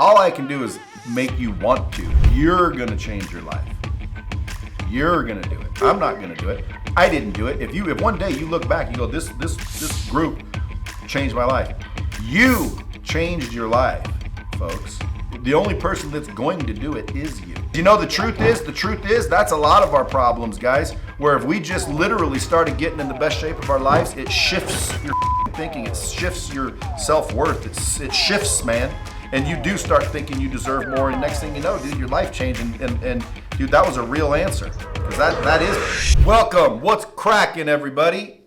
All I can do is make you want to. You're going to change your life. You're going to do it. I'm not going to do it. I didn't do it. If one day you look back, you go, this group changed my life. You changed your life, folks. The only person that's going to do it is you. You know, the truth is, that's a lot of our problems, guys, where if we just literally started getting in the best shape of our lives, it shifts your thinking, it shifts your self-worth, it shifts, man. And you do start thinking you deserve more, and next thing you know, dude, your life changed, and dude, that was a real answer. Because that is. Welcome, what's cracking, everybody?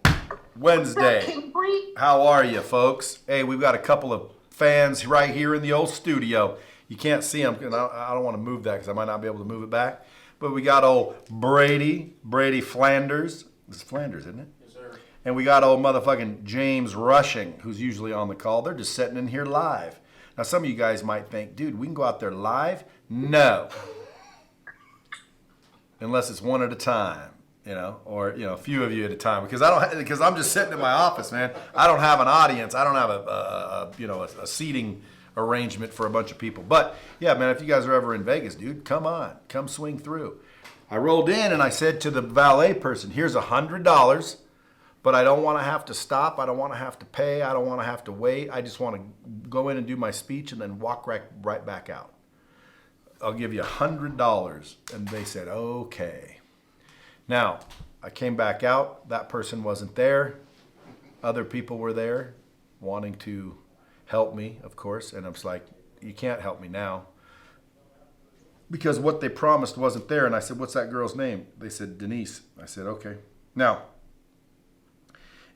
Wednesday. How are you, folks? Hey, we've got a couple of fans right here in the old studio. You can't see them, because I don't want to move that because I might not be able to move it back. But we got old Brady Flanders. It's Flanders, isn't it? Yes, sir. And we got old motherfucking James Rushing, who's usually on the call. They're just sitting in here live. Now, some of you guys might think, dude, we can go out there live? No. Unless it's one at a time, or a few of you at a time. Because I'm just sitting in my office, man. I don't have an audience. I don't have a seating arrangement for a bunch of people. But yeah, man, if you guys are ever in Vegas, dude, come swing through. I rolled in and I said to the valet person, here's $100, but I don't want to have to stop. I don't want to have to pay. I don't want to have to wait. I just want to go in and do my speech and then walk right back out. I'll give you $100. And they said, okay. Now, I came back out. That person wasn't there. Other people were there wanting to help me, of course. And I was like, you can't help me now. Because what they promised wasn't there. And I said, what's that girl's name? They said, Denise. I said, okay. Now,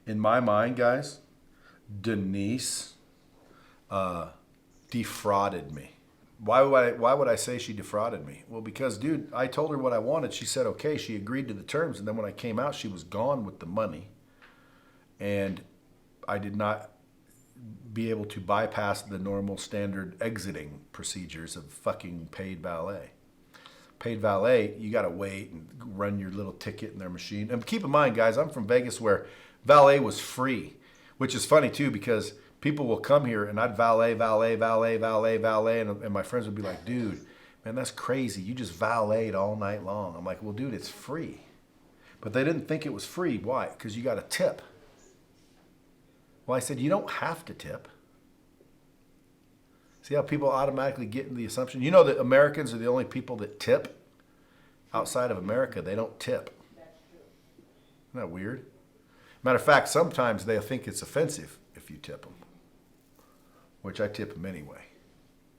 in my mind, guys, Denise defrauded me. Why would I say she defrauded me? Well, because, dude, I told her what I wanted. She said, okay. She agreed to the terms. And then when I came out, she was gone with the money. And I did not be able to bypass the normal standard exiting procedures of fucking paid valet. Paid valet, you got to wait and run your little ticket in their machine. And keep in mind, guys, I'm from Vegas where valet was free, which is funny too because people will come here and I'd valet, and my friends would be like, dude, man, that's crazy. You just valeted all night long. I'm like, well, dude, it's free. But they didn't think it was free. Why? Because you got a tip. Well, I said, you don't have to tip. See how people automatically get in the assumption? You know that Americans are the only people that tip? Outside of America, they don't tip. Isn't that weird? Matter of fact, sometimes they think it's offensive if you tip them, which I tip them anyway,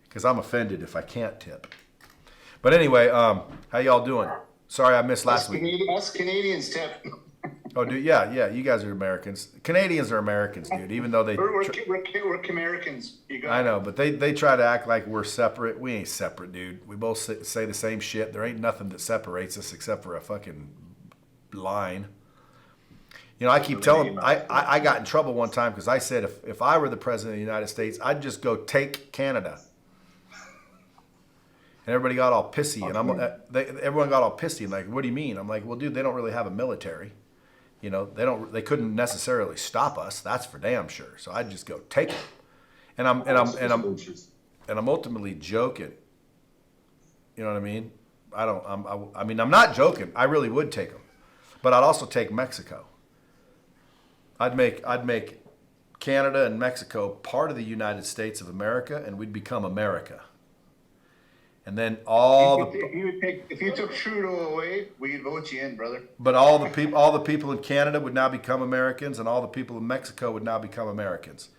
because I'm offended if I can't tip. But anyway, how y'all doing? Sorry I missed last week. Us Canadians tip. Oh, dude, yeah, you guys are Americans. Canadians are Americans, dude, even though they... We're Americans. I know, but they try to act like we're separate. We ain't separate, dude. We both say the same shit. There ain't nothing that separates us except for a fucking line. I keep telling... I got in trouble one time because I said if I were the president of the United States, I'd just go take Canada. And everybody got all pissy. And everyone got all pissy and like, what do you mean? I'm like, well, dude, they don't really have a military. They couldn't necessarily stop us. That's for damn sure. So I'd just go take it. And I'm ultimately joking. You know what I mean? I'm not joking. I really would take them. But I'd also take Mexico. I'd make Canada and Mexico part of the United States of America, and we'd become America. And then if you took Trudeau away, we'd vote you in, brother. But all the people in Canada would now become Americans, and all the people in Mexico would now become Americans.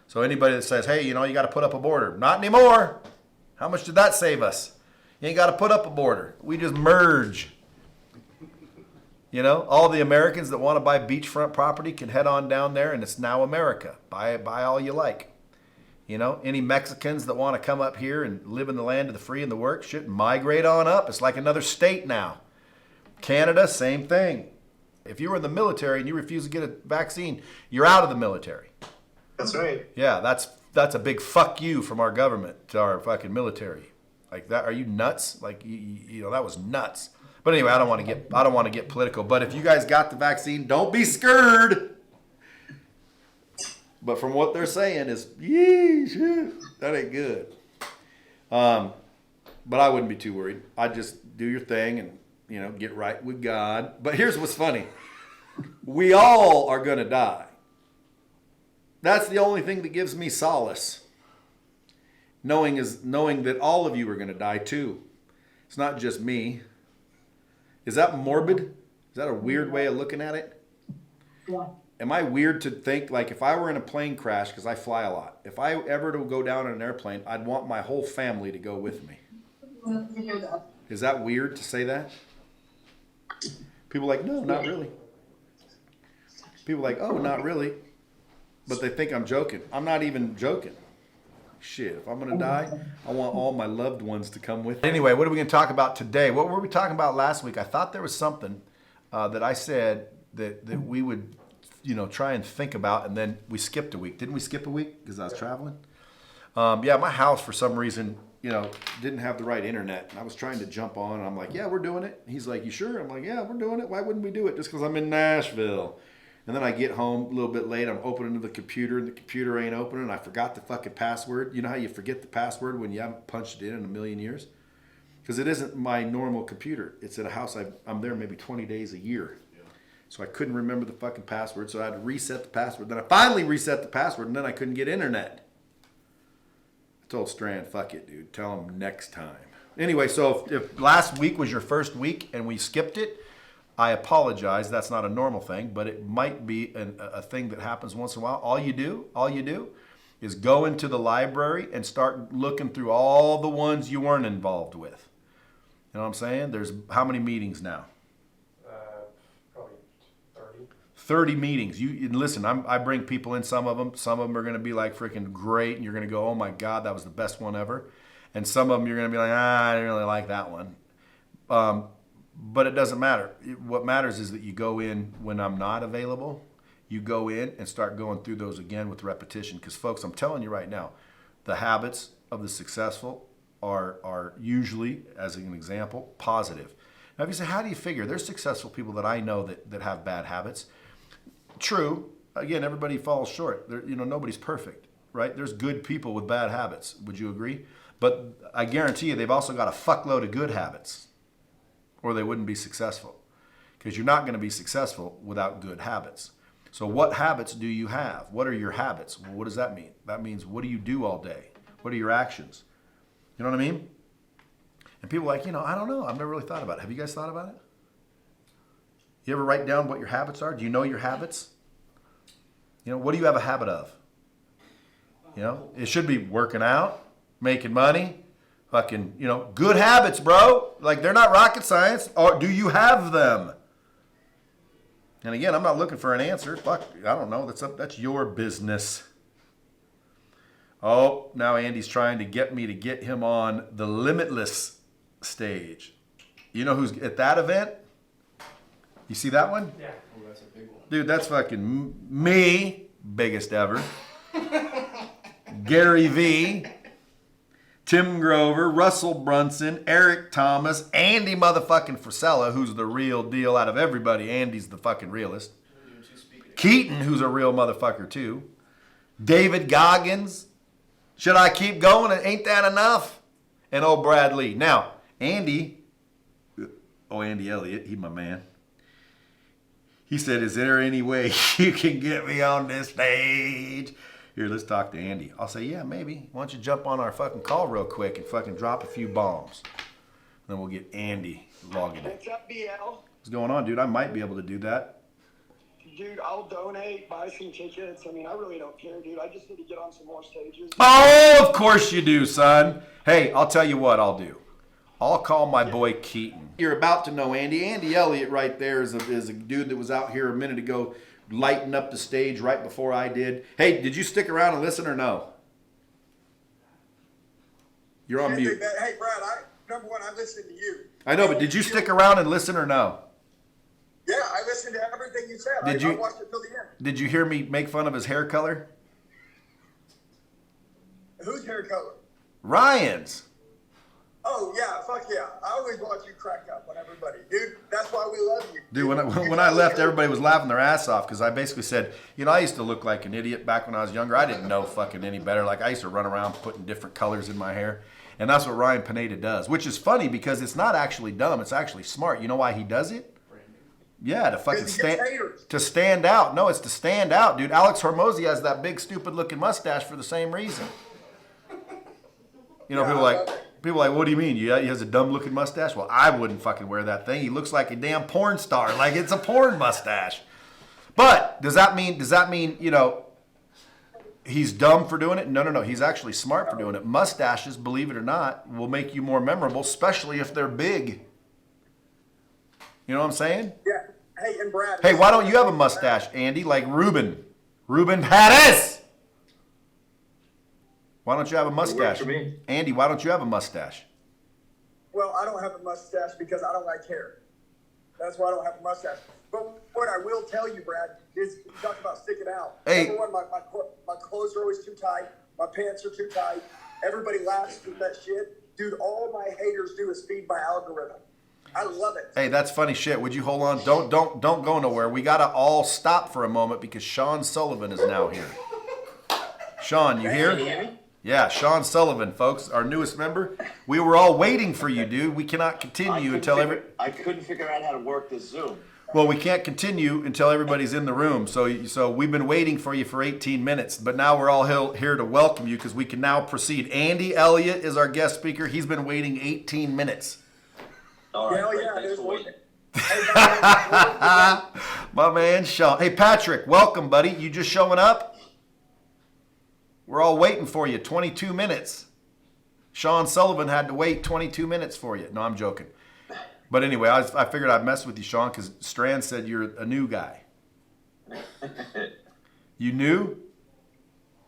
So anybody that says, hey, you got to put up a border, not anymore. How much did that save us? You ain't got to put up a border. We just merge. All the Americans that want to buy beachfront property can head on down there, and it's now America. Buy all you like. Any Mexicans that want to come up here and live in the land of the free and the work should migrate on up. It's like another state now. Canada, same thing. If you were in the military and you refuse to get a vaccine, you're out of the military. That's right. Yeah, that's a big fuck you from our government to our fucking military. Like that, are you nuts? Like that was nuts. But anyway, I don't want to get political. But if you guys got the vaccine, don't be scared. But from what they're saying is, shit, that ain't good. But I wouldn't be too worried. I'd just do your thing and, get right with God. But here's what's funny. We all are going to die. That's the only thing that gives me solace. Knowing that all of you are going to die too. It's not just me. Is that morbid? Is that a weird way of looking at it? Yeah. Am I weird to think, like, if I were in a plane crash, because I fly a lot, if I ever to go down in an airplane, I'd want my whole family to go with me. Is that weird to say that? People are like, no, not really. People are like, oh, not really. But they think I'm joking. I'm not even joking. Shit, if I'm going to die, I want all my loved ones to come with me. Anyway, what are we going to talk about today? What were we talking about last week? I thought there was something that I said that we would, try and think about, and then we skipped a week. Didn't we skip a week because I was traveling? Yeah, my house, for some reason, didn't have the right internet. And I was trying to jump on, and I'm like, yeah, we're doing it. He's like, you sure? I'm like, yeah, we're doing it. Why wouldn't we do it? Just because I'm in Nashville. And then I get home a little bit late. I'm opening the computer, and the computer ain't opening. I forgot the fucking password. You know how you forget the password when you haven't punched it in a million years? Because it isn't my normal computer. It's at a house I'm there maybe 20 days a year. So I couldn't remember the fucking password, so I had to reset the password. Then I finally reset the password, and then I couldn't get internet. I told Strand, fuck it, dude. Tell him next time. Anyway, so if last week was your first week and we skipped it, I apologize. That's not a normal thing, but it might be a thing that happens once in a while. All you do is go into the library and start looking through all the ones you weren't involved with. You know what I'm saying? There's how many meetings now? Probably 30. 30 meetings. And listen, I bring people in, some of them are going to be like freaking great, and you're going to go, oh my God, that was the best one ever. And some of them you're going to be like, I didn't really like that one. But it doesn't matter. What matters is that you go in when I'm not available. You go in and start going through those again with repetition. Because folks, I'm telling you right now, the habits of the successful are usually, as an example, positive. Now if you say, how do you figure? There's successful people that I know that have bad habits. True. Again, everybody falls short. Nobody's perfect, right? There's good people with bad habits. Would you agree? But I guarantee you they've also got a fuckload of good habits, or they wouldn't be successful. Because you're not going to be successful without good habits. So what habits do you have? What are your habits? Well, what does that mean? That means, what do you do all day? What are your actions? You know what I mean? And people are like, I don't know. I've never really thought about it. Have you guys thought about it? You ever write down what your habits are? Do you know your habits? What do you have a habit of? It should be working out, making money, fucking, good habits, bro. Like, they're not rocket science. Or do you have them? And again, I'm not looking for an answer. Fuck, I don't know. That's your business. Oh, now Andy's trying to get me to get him on the Limitless stage. You know who's at that event? You see that one? Yeah. Oh, that's a big one. Dude, that's fucking me, biggest ever. Gary V, Tim Grover, Russell Brunson, Eric Thomas, Andy motherfucking Frisella, who's the real deal out of everybody. Andy's the fucking realist. Keaton, who's a real motherfucker too. David Goggins. Should I keep going? Ain't that enough? And old Brad Lee. Now, Andy Elliott, he's my man. He said, is there any way you can get me on this stage? Here, let's talk to Andy. I'll say, yeah, maybe. Why don't you jump on our fucking call real quick and fucking drop a few bombs. And then we'll get Andy logging in. What's up, BL? What's going on, dude? I might be able to do that. Dude, I'll donate, buy some tickets. I mean, I really don't care, dude. I just need to get on some more stages. Oh, of course you do, son. Hey, I'll tell you what I'll do. I'll call my boy Keaton. You're about to know Andy. Andy Elliott right there is a dude that was out here a minute ago lighting up the stage right before I did. Hey, did you stick around and listen or no? You're on mute. Hey, Brad, number one, I listened to you. I know, but did you stick around and listen or no? Yeah, I listened to everything you said. Did I you watched it till the end. Did you hear me make fun of his hair color? Whose hair color? Ryan's. Oh, yeah, fuck yeah. I always watch you crack up on everybody. Dude, that's why we love you. Dude, when I left, everybody was laughing their ass off because I basically said, I used to look like an idiot back when I was younger. I didn't know fucking any better. Like, I used to run around putting different colors in my hair. And that's what Ryan Pineda does, which is funny because it's not actually dumb. It's actually smart. You know why he does it? Yeah, to fucking stand out. No, it's to stand out, dude. Alex Hormozy has that big, stupid-looking mustache for the same reason. You know, people are like, what do you mean? He has a dumb-looking mustache? Well, I wouldn't fucking wear that thing. He looks like a damn porn star. Like, it's a porn mustache. But does that mean, you know, he's dumb for doing it? No. He's actually smart for doing it. Mustaches, believe it or not, will make you more memorable, especially if they're big. You know what I'm saying? Yeah. Hey, and Brad. Hey, why don't you have a mustache, Andy, like Ruben Pattis? Why don't you have a mustache? Andy, why don't you have a mustache? Well, I don't have a mustache because I don't like hair. That's why I don't have a mustache. But what I will tell you, Brad, is you talk about sticking out. Hey. Number one, my clothes are always too tight. My pants are too tight. Everybody laughs at that shit. Dude, all my haters do is feed my algorithm. I love it. Hey, that's funny shit. Would you hold on? Don't go nowhere. We gotta all stop for a moment because Sean Sullivan is now here. Sean, you here? Yeah, Sean Sullivan, folks, our newest member. We were all waiting for you, dude. We cannot continue until I couldn't figure out how to work this Zoom. Well, we can't continue until everybody's in the room. So we've been waiting for you for 18 minutes, but now we're all here to welcome you because we can now proceed. Andy Elliott is our guest speaker. He's been waiting 18 minutes. All right, Hell great. yeah, Thanks dude. for waiting. My man, Sean. Hey, Patrick, welcome, buddy. You just showing up? We're all waiting for you. 22 minutes. Sean Sullivan had to wait 22 minutes for you. No, I'm joking. But anyway, I figured I'd mess with you, Sean, because Strand said you're a new guy. You new?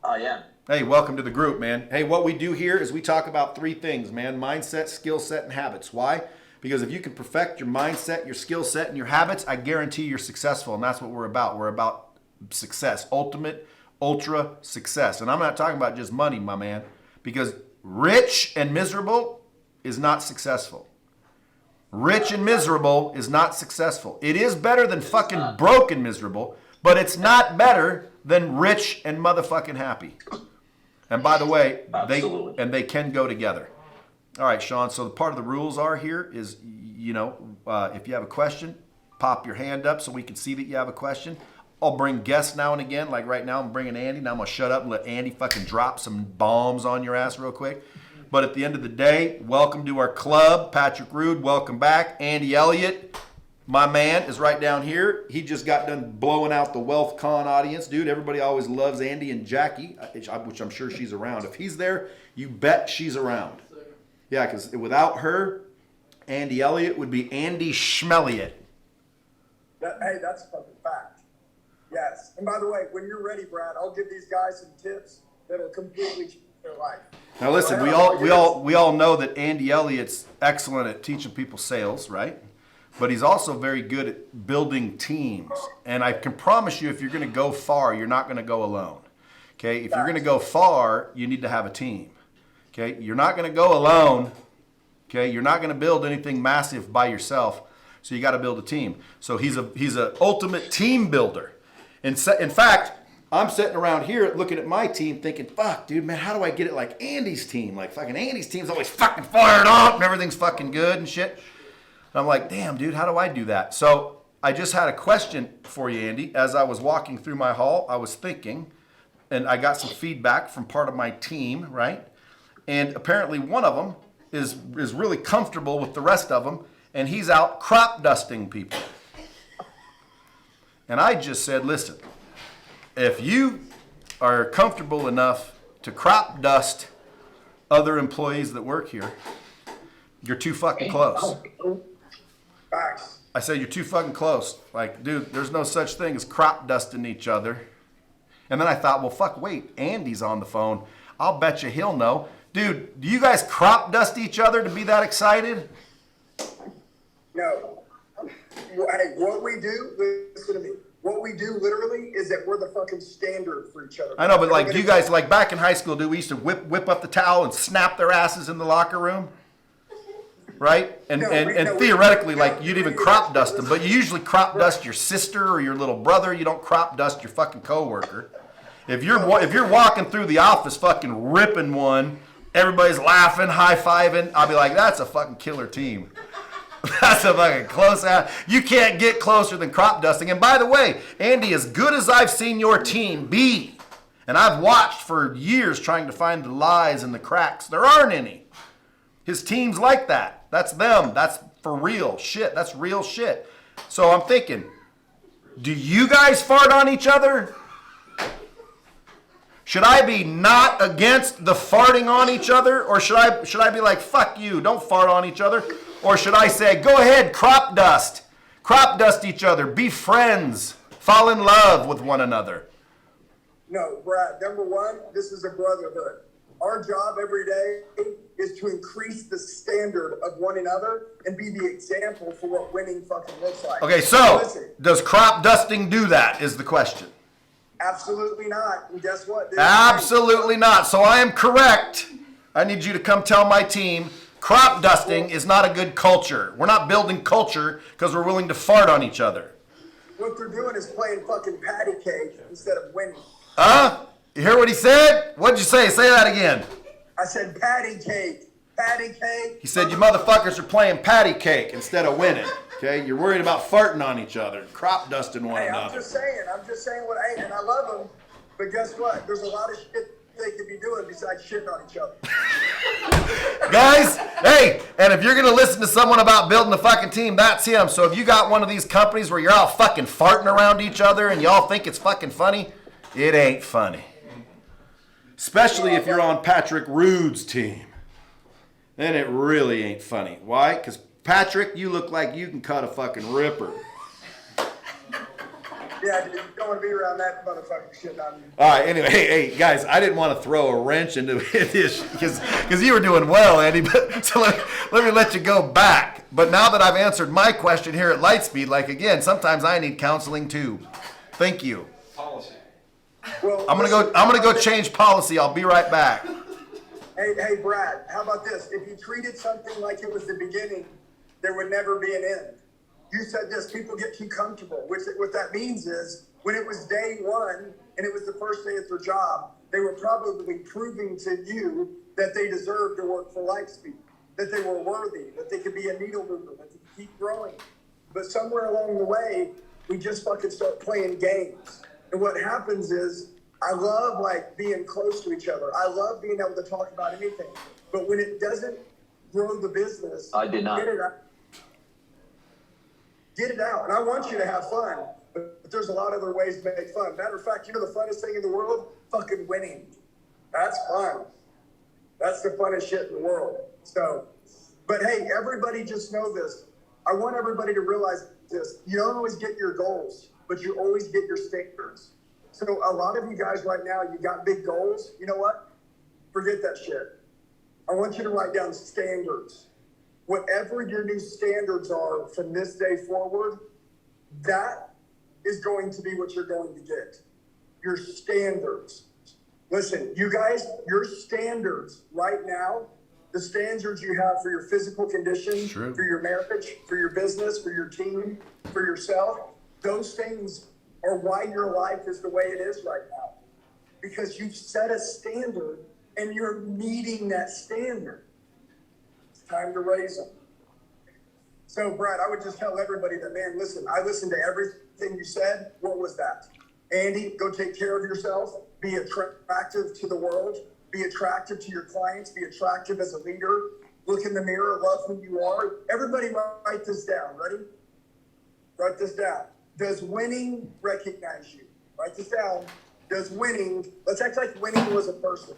I am. Hey, welcome to the group, man. Hey, what we do here is we talk about three things, man. Mindset, skill set, and habits. Why? Because if you can perfect your mindset, your skill set, and your habits, I guarantee you're successful, and that's what we're about. We're about success, ultimate, ultra success. And I'm not talking about just money, my man, because rich and miserable is not successful. Rich and miserable is not successful. It is better than fucking broke and miserable, but it's not better than rich and motherfucking happy. And by the way, they can go together. All right, Sean, so the part of the rules are here is, you know, if you have a question, pop your hand up so we can see that you have a question. I'll bring guests now and again. Like right now, I'm bringing Andy. Now I'm going to shut up and let Andy fucking drop some bombs on your ass real quick. But at the end of the day, welcome to our club. Patrick Rude, welcome back. Andy Elliott, my man, is right down here. He just got done blowing out the Wealth Con audience. Dude, everybody always loves Andy and Jackie, which I'm sure she's around. If he's there, you bet she's around. Yeah, because without her, Andy Elliott would be Andy Schmelliott. Hey, that's a fucking fact. Yes. And by the way, when you're ready, Brad, I'll give these guys some tips that'll completely change their life. Now listen, we all know that Andy Elliott's excellent at teaching people sales, right? But he's also very good at building teams. And I can promise you, if you're going to go far, you're not going to go alone. Okay? If you're going to go far, you need to have a team. Okay? You're not going to go alone. Okay? You're not going to build anything massive by yourself. So you got to build a team. So he's a ultimate team builder. In fact, I'm sitting around here looking at my team thinking, fuck, dude, man, how do I get it like Andy's team? Like fucking Andy's team's always fucking fired up and everything's fucking good and shit. And I'm like, damn, dude, how do I do that? So I just had a question for you, Andy. As I was walking through my hall, I was thinking, and I got some feedback from part of my team, right? And apparently one of them is really comfortable with the rest of them, and he's out crop dusting people. And I just said, listen, if you are comfortable enough to crop dust other employees that work here, you're too fucking close. Facts. I said, you're too fucking close. Like, dude, there's no such thing as crop dusting each other. And then I thought, well, fuck, wait, Andy's on the phone. I'll bet you he'll know. Dude, do you guys crop dust each other to be that excited? No. Hey, what we do, listen to me. What we do literally is that we're the fucking standard for each other. I know, but like, do you guys, like back in high school, dude, we used to whip up the towel and snap their asses in the locker room? Right? And theoretically, like, you'd even crop dust them, but you usually crop dust your sister or your little brother. You don't crop dust your fucking coworker. If you're walking through the office fucking ripping one, everybody's laughing, high-fiving. I'll be like, that's a fucking killer team. That's a fucking close out. You can't get closer than crop dusting. And by the way, Andy, as good as I've seen your team be, and I've watched for years trying to find the lies and the cracks, there aren't any. His team's like that. That's them. That's for real shit. That's real shit. So I'm thinking, do you guys fart on each other? Should I be not against the farting on each other? Or should I be like, fuck you, don't fart on each other? Or should I say, go ahead, crop dust. Crop dust each other. Be friends. Fall in love with one another. No, Brad, number one, this is a brotherhood. Our job every day is to increase the standard of one another and be the example for what winning fucking looks like. Okay, so Listen, does crop dusting do that is the question. absolutely not. And guess what? Absolutely not. So I am correct. I need you to come tell my team crop dusting is not a good culture. We're not building culture because we're willing to fart on each other. What they're doing is playing fucking patty cake instead of winning. Huh? You hear what he said? What'd you say? Say that again. I said patty cake. Patty cake. He said you motherfuckers are playing patty cake instead of winning. Okay? You're worried about farting on each other, crop dusting one Hey, I'm another. just saying what I, and I love them, but guess what? There's a lot of shit they could be doing besides shitting on each other. Guys, hey, and if you're going to listen to someone about building a fucking team, that's him. So if you got one of these companies where you're all fucking farting around each other and y'all think it's fucking funny, it ain't funny. Especially if you're on Patrick Rude's team. Then it really ain't funny. Why? Because Patrick, you look like you can cut a fucking ripper. Yeah, dude, you don't want to be around that motherfucking shit on you. All right, anyway, hey, guys, I didn't want to throw a wrench into this because you were doing well, Andy, but so let me let you go back. But now that I've answered my question here at Lightspeed, like again, sometimes I need counseling too. Thank you. Policy. Well, I'm gonna go change policy. I'll be right back. Hey, Brad, how about this? If you treated something like it was the beginning, there would never be an end. You said this, people get too comfortable. What that means is, when it was day one and it was the first day at their job, they were probably proving to you that they deserved to work for Lightspeed, that they were worthy, that they could be a needle mover, that they could keep growing. But somewhere along the way, we just fucking start playing games. And what happens is, I love like being close to each other. I love being able to talk about anything. But when it doesn't grow the business, I did not. Get it out. And I want you to have fun. But there's a lot of other ways to make fun. Matter of fact, you know the funnest thing in the world? Fucking winning. That's fun. That's the funnest shit in the world. So, but hey, everybody just know this. I want everybody to realize this. You don't always get your goals, but you always get your standards. So a lot of you guys right now, you got big goals. You know what? Forget that shit. I want you to write down standards. Whatever your new standards are from this day forward, that is going to be what you're going to get. Your standards. Listen, you guys, your standards right now, the standards you have for your physical condition, True. for your marriage, for your business, for your team, for yourself, those things are why your life is the way it is right now. Because you've set a standard and you're meeting that standard. It's time to raise them. So, Brad, I would just tell everybody that, man, listen, I listened to everything you said. What was that? Andy, go take care of yourself. Be attractive to the world. Be attractive to your clients. Be attractive as a leader. Look in the mirror. Love who you are. Everybody write this down. Ready? Write this down. Does winning recognize you? Write this down. Does winning, let's act like winning was a person.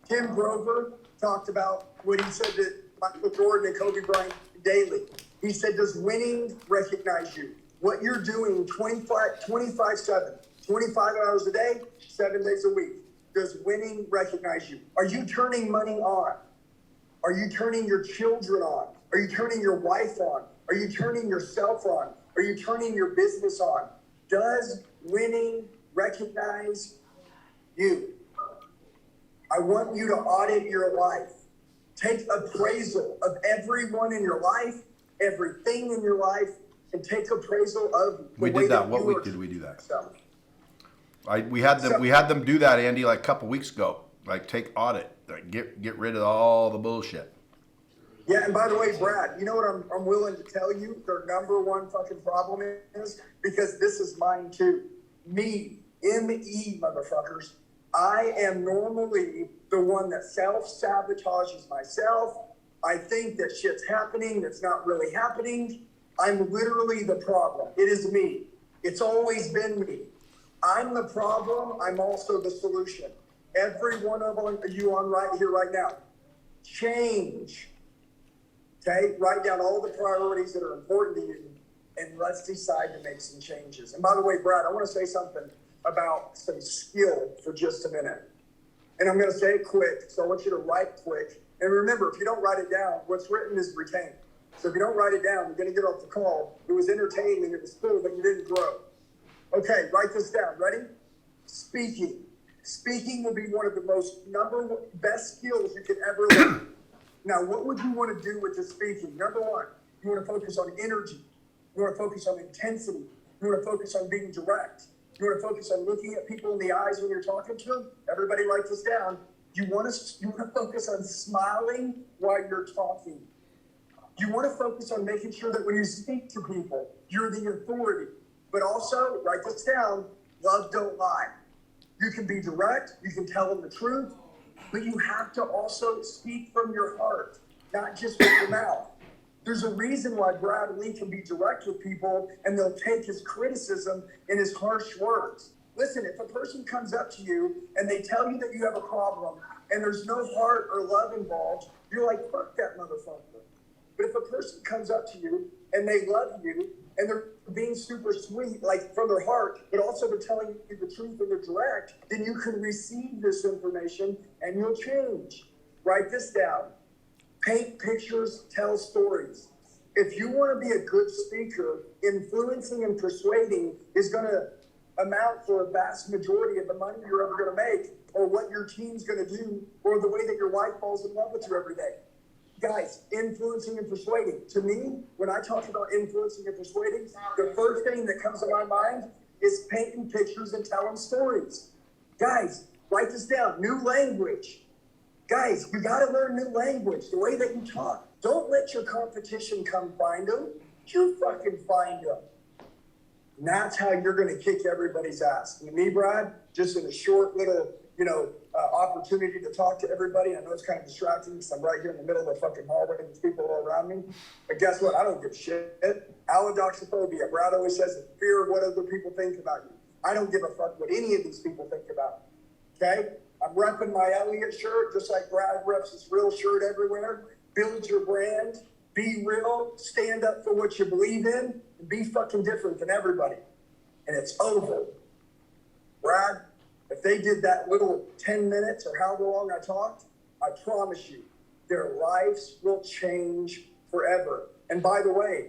Tim Grover talked about what he said to Michael Jordan and Kobe Bryant daily. He said, does winning recognize you? What you're doing 25/7, 25 hours a day, 7 days a week. Does winning recognize you? Are you turning money on? Are you turning your children on? Are you turning your wife on? Are you turning yourself on? Are you turning your business on? Does winning recognize you? I want you to audit your life. Take appraisal of everyone in your life, everything in your life, and take appraisal of the We way did that. What you week are did we do that? yourself. We had them do that, Andy, like a couple weeks ago. Like take audit. Get rid of all the bullshit. Yeah, and by the way, Brad, you know what I'm willing to tell you their number one fucking problem is? Because this is mine too. Me, M-E, motherfuckers. I am normally the one that self-sabotages myself. I think that shit's happening that's not really happening. I'm literally the problem. It is me. It's always been me. I'm the problem. I'm also the solution. Every one of you on right here right now. Change. Okay? Write down all the priorities that are important to you, and let's decide to make some changes. And by the way, Brad, I want to say something about some skill for just a minute. And I'm going to say it quick, so I want you to write quick. And remember, if you don't write it down, what's written is retained. So if you don't write it down, you're going to get off the call. It was entertaining, it was cool, but you didn't grow. Okay, write this down. Ready? Speaking. Speaking will be one of the best skills you could ever learn. Now, what would you want to do with the speaking? Number one, you want to focus on energy. You want to focus on intensity. You want to focus on being direct. You want to focus on looking at people in the eyes when you're talking to them. Everybody write this down. You want to focus on smiling while you're talking. You want to focus on making sure that when you speak to people, you're the authority. But also, write this down, love don't lie. You can be direct, you can tell them the truth, but you have to also speak from your heart, not just with your mouth. There's a reason why Brad Lee can be direct with people and they'll take his criticism and his harsh words. Listen, if a person comes up to you and they tell you that you have a problem and there's no heart or love involved, you're like, fuck that motherfucker. But if a person comes up to you and they love you and they're being super sweet, like from their heart, but also they're telling you the truth and they're direct, then you can receive this information and you'll change. Write this down. Paint pictures, tell stories. If you want to be a good speaker, influencing and persuading is going to amount for a vast majority of the money you're ever going to make, or what your team's going to do, or the way that your wife falls in love with you every day. Guys, influencing and persuading. To me, when I talk about influencing and persuading, the first thing that comes to my mind is painting pictures and telling stories. Guys, write this down. New language. Guys, you got to learn new language, the way that you talk. Don't let your competition come find them. You fucking find them. And that's how you're going to kick everybody's ass. And me, Brad, just in a short little, opportunity to talk to everybody. I know it's kind of distracting because I'm right here in the middle of the fucking hallway and there's people all around me. But guess what? I don't give a shit. Allodoxophobia. Brad always says it. Fear of what other people think about you. I don't give a fuck what any of these people think about me. Okay? I'm repping my Elliott shirt just like Brad reps his real shirt everywhere. Build your brand. Be real. Stand up for what you believe in. And be fucking different than everybody. And it's over. Brad, if they did that little 10 minutes or however long I talked, I promise you, their lives will change forever. And by the way,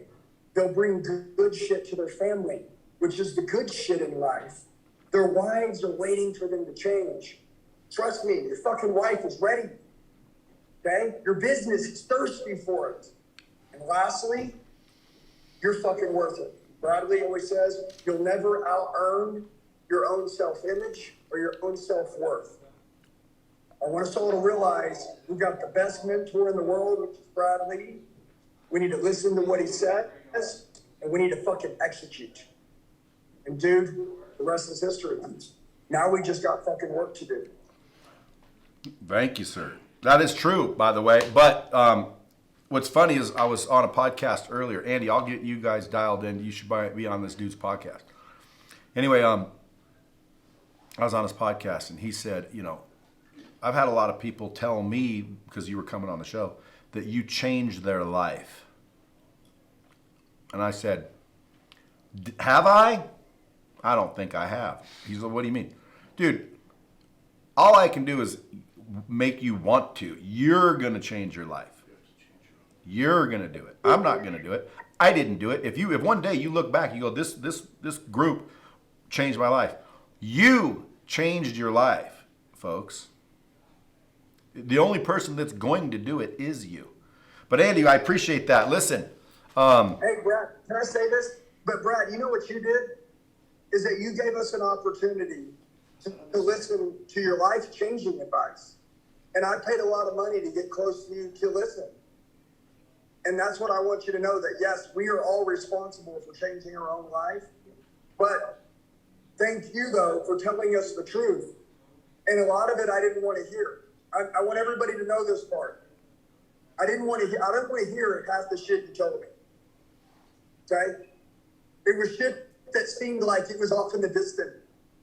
they'll bring good shit to their family, which is the good shit in life. Their wives are waiting for them to change. Trust me, your fucking wife is ready. Okay? Your business is thirsty for it. And lastly, you're fucking worth it. Bradley always says, you'll never out-earn your own self-image or your own self-worth. I want us all to realize we've got the best mentor in the world, which is Brad Lee. We need to listen to what he says, and we need to fucking execute. And dude, the rest is history. Now we just got fucking work to do. Thank you, sir. That is true, by the way. But what's funny is I was on a podcast earlier. Andy, I'll get you guys dialed in. You should be on this dude's podcast. Anyway, I was on his podcast, and he said, I've had a lot of people tell me, because you were coming on the show, that you changed their life. And I said, have I? I don't think I have. He's like, what do you mean? Dude, all I can do is make you want to. You're going to change your life. You're going to do it. I'm not going to do it. I didn't do it. If one day you look back, you go, this group changed my life. You changed your life, folks. The only person that's going to do it is you. But Andy, I appreciate that. Listen. Hey, Brad, can I say this? But Brad, you know what you did? Is that you gave us an opportunity to listen to your life-changing advice. And I paid a lot of money to get close to you to listen. And that's what I want you to know, that yes, we are all responsible for changing our own life. But thank you, though, for telling us the truth. And a lot of it I didn't want to hear. I want everybody to know this part. I don't want to hear half the shit you told me. Okay? It was shit that seemed like it was off in the distance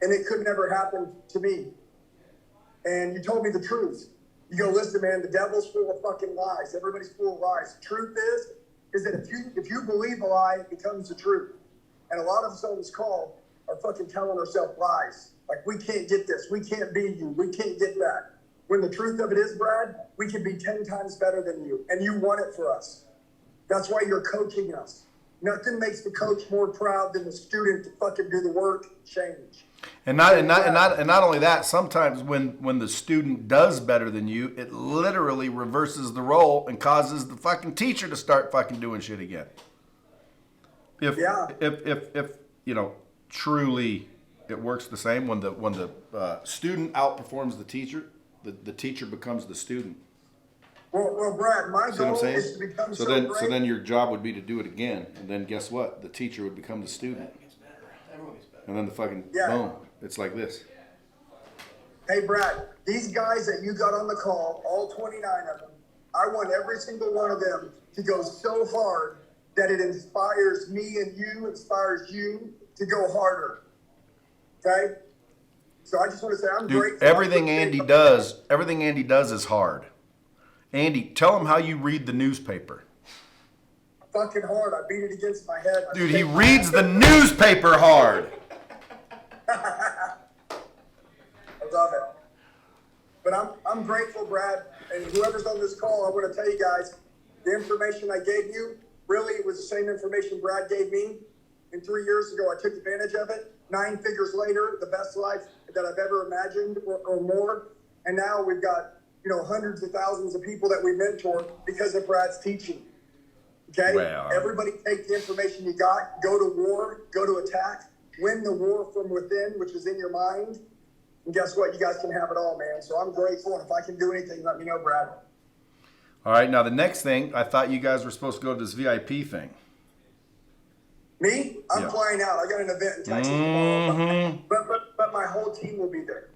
and it could never happen to me. And you told me the truth. You go, listen, man, the devil's full of fucking lies. Everybody's full of lies. The truth is that if you believe a lie, it becomes the truth. And a lot of us on this call are fucking telling ourselves lies. Like, we can't get this. We can't be you. We can't get that. When the truth of it is, Brad, we can be 10 times better than you. And you want it for us. That's why you're coaching us. Nothing makes the coach more proud than the student to fucking do the work, change. And not only that, sometimes when the student does better than you, it literally reverses the role and causes the fucking teacher to start fucking doing shit again. If you know, truly it works the same when the student outperforms the teacher becomes the student. Well, Brad, my See what I'm goal saying? is to become So then your job would be to do it again, and then guess what? The teacher would become the student, It gets better. Everyone gets better. and then the fucking Yeah. boom. It's like this. Hey, Brad, these guys that you got on the call, all 29 of them, I want every single one of them to go so hard that it inspires me and you, inspires you to go harder. Okay? So I just want to say I'm Dude, grateful. everything Andy does is hard. Andy, tell him how you read the newspaper. Fucking hard. I beat it against my head. Dude, he reads the newspaper hard. I love it. But I'm grateful, Brad, and whoever's on this call, I want to tell you guys, the information I gave you, really it was the same information Brad gave me. And 3 years ago, I took advantage of it. 9 figures later, the best life that I've ever imagined or more. And now we've got, hundreds of thousands of people that we mentor because of Brad's teaching. Okay? Well, Everybody take the information you got, go to war, go to attack, win the war from within, which is in your mind. And guess what? You guys can have it all, man. So I'm grateful. And if I can do anything, let me know, Brad. All right, now the next thing, I thought you guys were supposed to go to this VIP thing. Me? I'm Yeah. flying out. I got an event in Texas tomorrow. But my whole team will be there.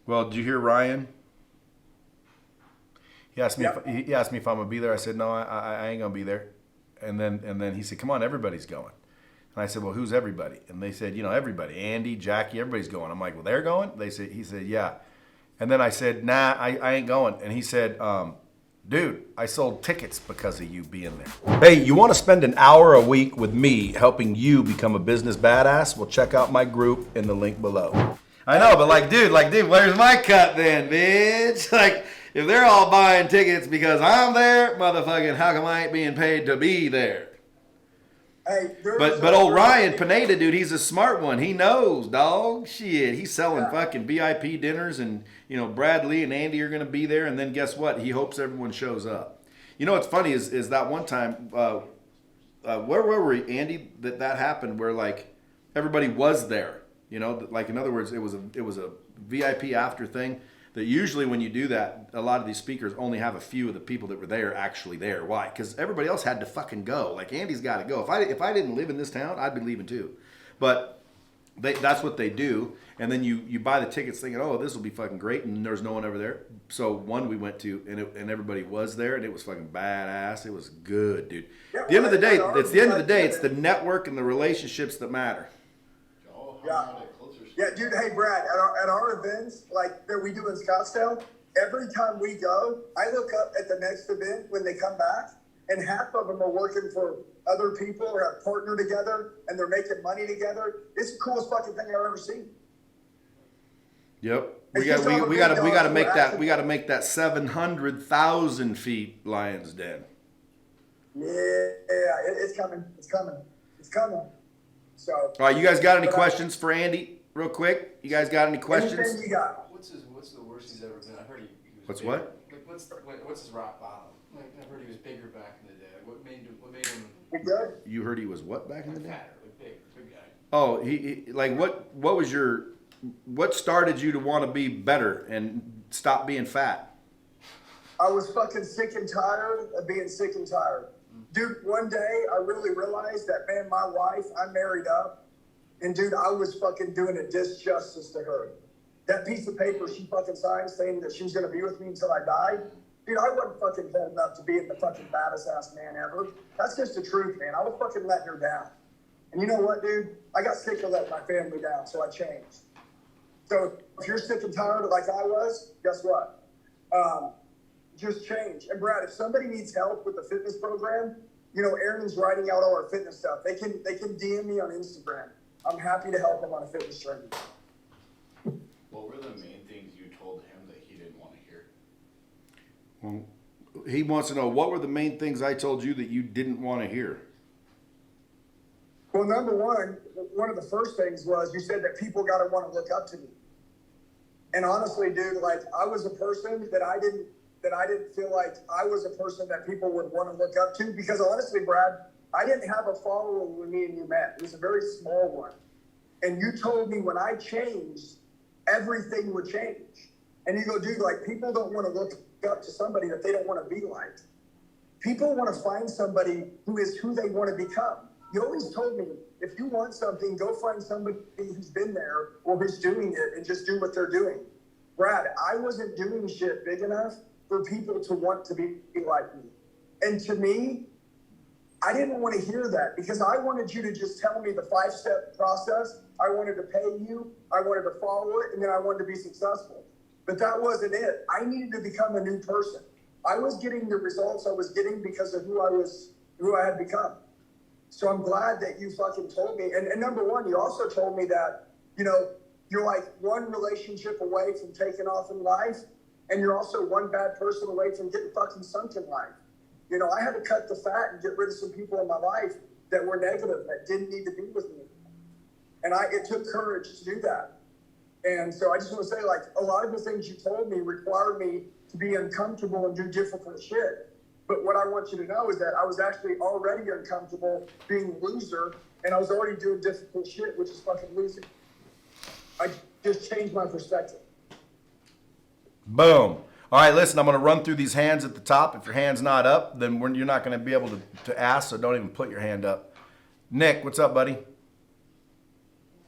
Well, did you hear Ryan? He asked me. Yep. He asked me if I'm gonna be there. I said no, I ain't gonna be there. And then he said, come on, everybody's going. And I said, well, who's everybody? And they said, everybody, Andy, Jackie, everybody's going. I'm like, well, they're going. He said, yeah. And then I said, nah, I ain't going. And he said, dude, I sold tickets because of you being there. Hey, you want to spend an hour a week with me helping you become a business badass? Well, check out my group in the link below. I know, but dude, where's my cut then, bitch? Like, if they're all buying tickets because I'm there, motherfucking, how come I ain't being paid to be there? Hey, But old Ryan Pineda, dude, he's a smart one. He knows, dog. Shit, he's selling fucking VIP dinners, and Brad Lee and Andy are gonna be there. And then guess what? He hopes everyone shows up. What's funny is that one time, where were we, Andy? That happened where everybody was there. In other words, it was a VIP after thing. That usually when you do that, a lot of these speakers only have a few of the people that were there actually there. Why? Because everybody else had to fucking go. Like, Andy's got to go. If I didn't live in this town, I'd be leaving too. But that's what they do. And then you buy the tickets thinking, oh, this will be fucking great. And there's no one over there. So one we went to, and everybody was there, and it was fucking badass. It was good, dude. Yeah, At the end of the day, it's it's the network and the relationships that matter. Yeah, dude, hey, Brad, at our events, that we do in Scottsdale, every time we go, I look up at the next event when they come back, and half of them are working for other people or have partnered together, and they're making money together. It's the coolest fucking thing I've ever seen. Yep. It's We just all got the to big make dogs that who we got to make that 700,000 feet Lions Den. Yeah, it's coming. It's coming. It's coming. So. All right, you guys got any questions for Andy, real quick? You guys got any questions? Anything you got? What's the worst he's ever been? I heard he was What's bigger. what? What's his rock bottom? I've heard he was bigger back in the day. What made him We good? You heard he was what back in the day? fatter, big guy? Oh, he what was what started you to want to be better? And stop being fat? I was fucking sick and tired of being sick and tired. Dude, one day I really realized that, man, my wife, I married up, and dude, I was fucking doing a disjustice to her. That piece of paper she fucking signed saying that she was gonna be with me until I died, dude, I wasn't fucking holding up to being the fucking baddest ass man ever. That's just the truth, man. I was fucking letting her down. And you know what, dude? I got sick of letting my family down, so I changed. So if you're sick and tired like I was, guess what? Just change. And Brad, if somebody needs help with the fitness program, you know, Aaron's writing out all our fitness stuff. They can DM me on Instagram. I'm happy to help them on a fitness journey. What were the main things you told him that he didn't want to hear? Well, he wants to know, what were the main things I told you that you didn't want to hear? Well, number one of the first things was you said that people got to want to look up to me. And honestly, dude, like I was a person that I didn't feel like I was a person that people would want to look up to, because honestly, Brad, I didn't have a following when me and you met. It was a very small one. And you told me when I changed, everything would change. And you go, dude, like people don't want to look up to somebody that they don't want to be like. People want to find somebody who is who they want to become. You always told me, if you want something, go find somebody who's been there or who's doing it and just do what they're doing. Brad, I wasn't doing shit big enough for people to want to be like me. And to me, I didn't want to hear that, because I wanted you to just tell me the 5-step process. I wanted to pay you, I wanted to follow it, and then I wanted to be successful. But that wasn't it. I needed to become a new person. I was getting the results I was getting because of who I had become. So I'm glad that you fucking told me. And number one, you also told me that, you know, you're like one relationship away from taking off in life, and you're also one bad person away from getting fucking sunk in life. You know, I had to cut the fat and get rid of some people in my life that were negative, that didn't need to be with me. And it took courage to do that. And so I just want to say, like, a lot of the things you told me required me to be uncomfortable and do difficult shit. But what I want you to know is that I was actually already uncomfortable being a loser, and I was already doing difficult shit, which is fucking losing. I just changed my perspective. Boom. All right, listen, I'm going to run through these hands at the top. If your hand's not up, then you're not going to be able to ask, so don't even put your hand up. Nick, what's up, buddy?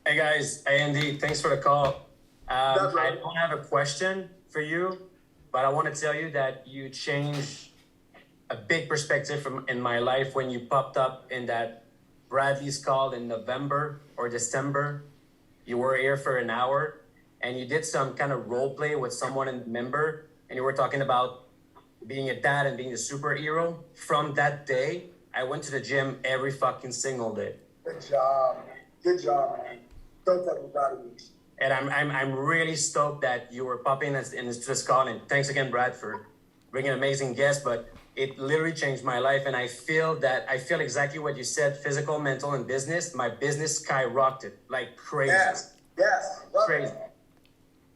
Hey guys, Andy, thanks for the call. I don't have a question for you, but I want to tell you that you changed a big perspective in my life when you popped up in that Bradley's call in November or December. You were here for an hour and you did some kind of role play with someone in the member, and you were talking about being a dad and being a superhero. From that day, I went to the gym every fucking single day. Good job. Good job, man. So fucking proud of you. And I'm really stoked that you were popping in this call. And thanks again, Brad, for bringing an amazing guest. But it literally changed my life. And I feel exactly what you said, physical, mental, and business. My business skyrocketed like crazy. Yes. Love Crazy. it.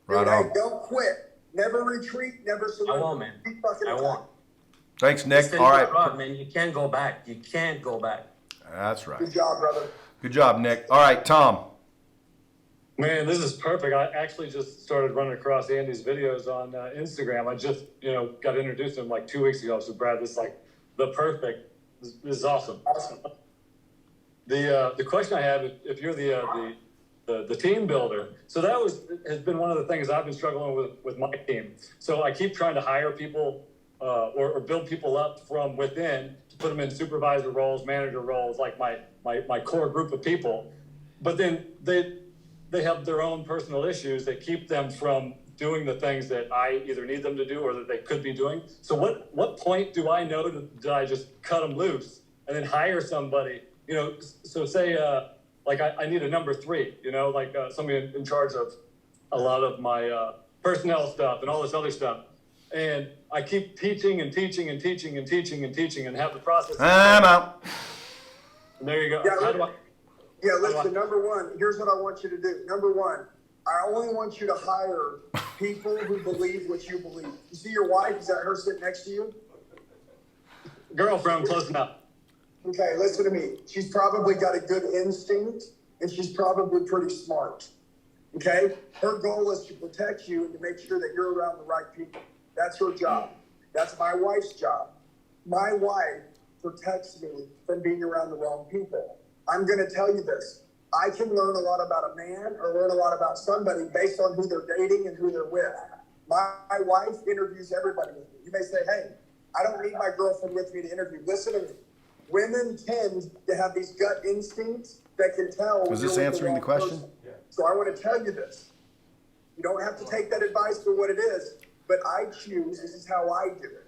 Right Dude, on. hey, don't quit. Never retreat. Never surrender. I won't, man. Keep fucking I won't. Thanks, Nick. Just All right. rock, man. You can't go back. You can't go back. That's right. Good job, brother. Good job, Nick. All right, Tom. Man, this is perfect. I actually just started running across Andy's videos on Instagram. I just, got introduced to him like 2 weeks ago. So, Brad, this is like the perfect. This is awesome. Awesome. The question I have, if you're the team builder, so that has been one of the things I've been struggling with my team. So I keep trying to hire people or build people up from within to put them in supervisor roles, manager roles, like my core group of people. But then they have their own personal issues that keep them from doing the things that I either need them to do or that they could be doing. So what point do I know that I just cut them loose and then hire somebody? So say I need a number 3, somebody in charge of a lot of my personnel stuff and all this other stuff. And I keep teaching and teaching and teaching and teaching and teaching and have the process. I'm out. And there you go. Yeah, listen, number one, here's what I want you to do. Number one, I only want you to hire people who believe what you believe. You see your wife? Is that her sitting next to you? Girlfriend, close enough. Okay, listen to me. She's probably got a good instinct, and she's probably pretty smart. Okay? Her goal is to protect you and to make sure that you're around the right people. That's her job. That's my wife's job. My wife protects me from being around the wrong people. I'm going to tell you this. I can learn a lot about a man or learn a lot about somebody based on who they're dating and who they're with. My wife interviews everybody with me. You may say, hey, I don't need my girlfriend with me to interview. Listen to me. Women tend to have these gut instincts that can tell. Was this you're with answering the wrong question? person. So I want to tell you this. You don't have to take that advice for what it is, but I choose, this is how I do it.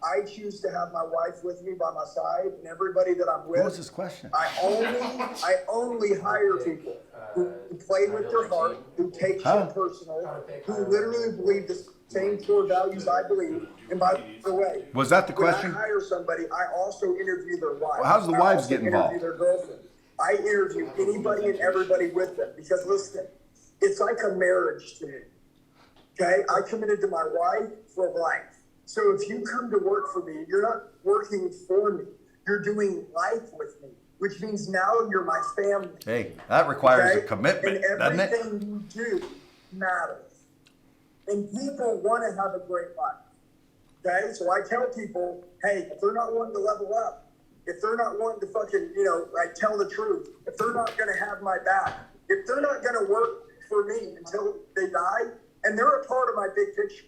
I choose to have my wife with me by my side, and everybody that I'm with. What was this question? I only hire people who play with their heart, who take shit personal, who literally believe the same core values I believe. And by the way, Was that the question? when I hire somebody, I also interview their wife. Well, how's the I wives also get involved? Interview their girlfriend. I interview anybody and everybody with them because listen, it's like a marriage to me. Okay, I committed to my wife for life. So if you come to work for me, you're not working for me. You're doing life with me, which means now you're my family. Hey, that requires a Okay? commitment, And doesn't it? everything you do matters. And people want to have a great life. Okay? So I tell people, hey, if they're not wanting to level up, if they're not wanting to fucking, like tell the truth, if they're not going to have my back, if they're not going to work for me until they die, and they're a part of my big picture.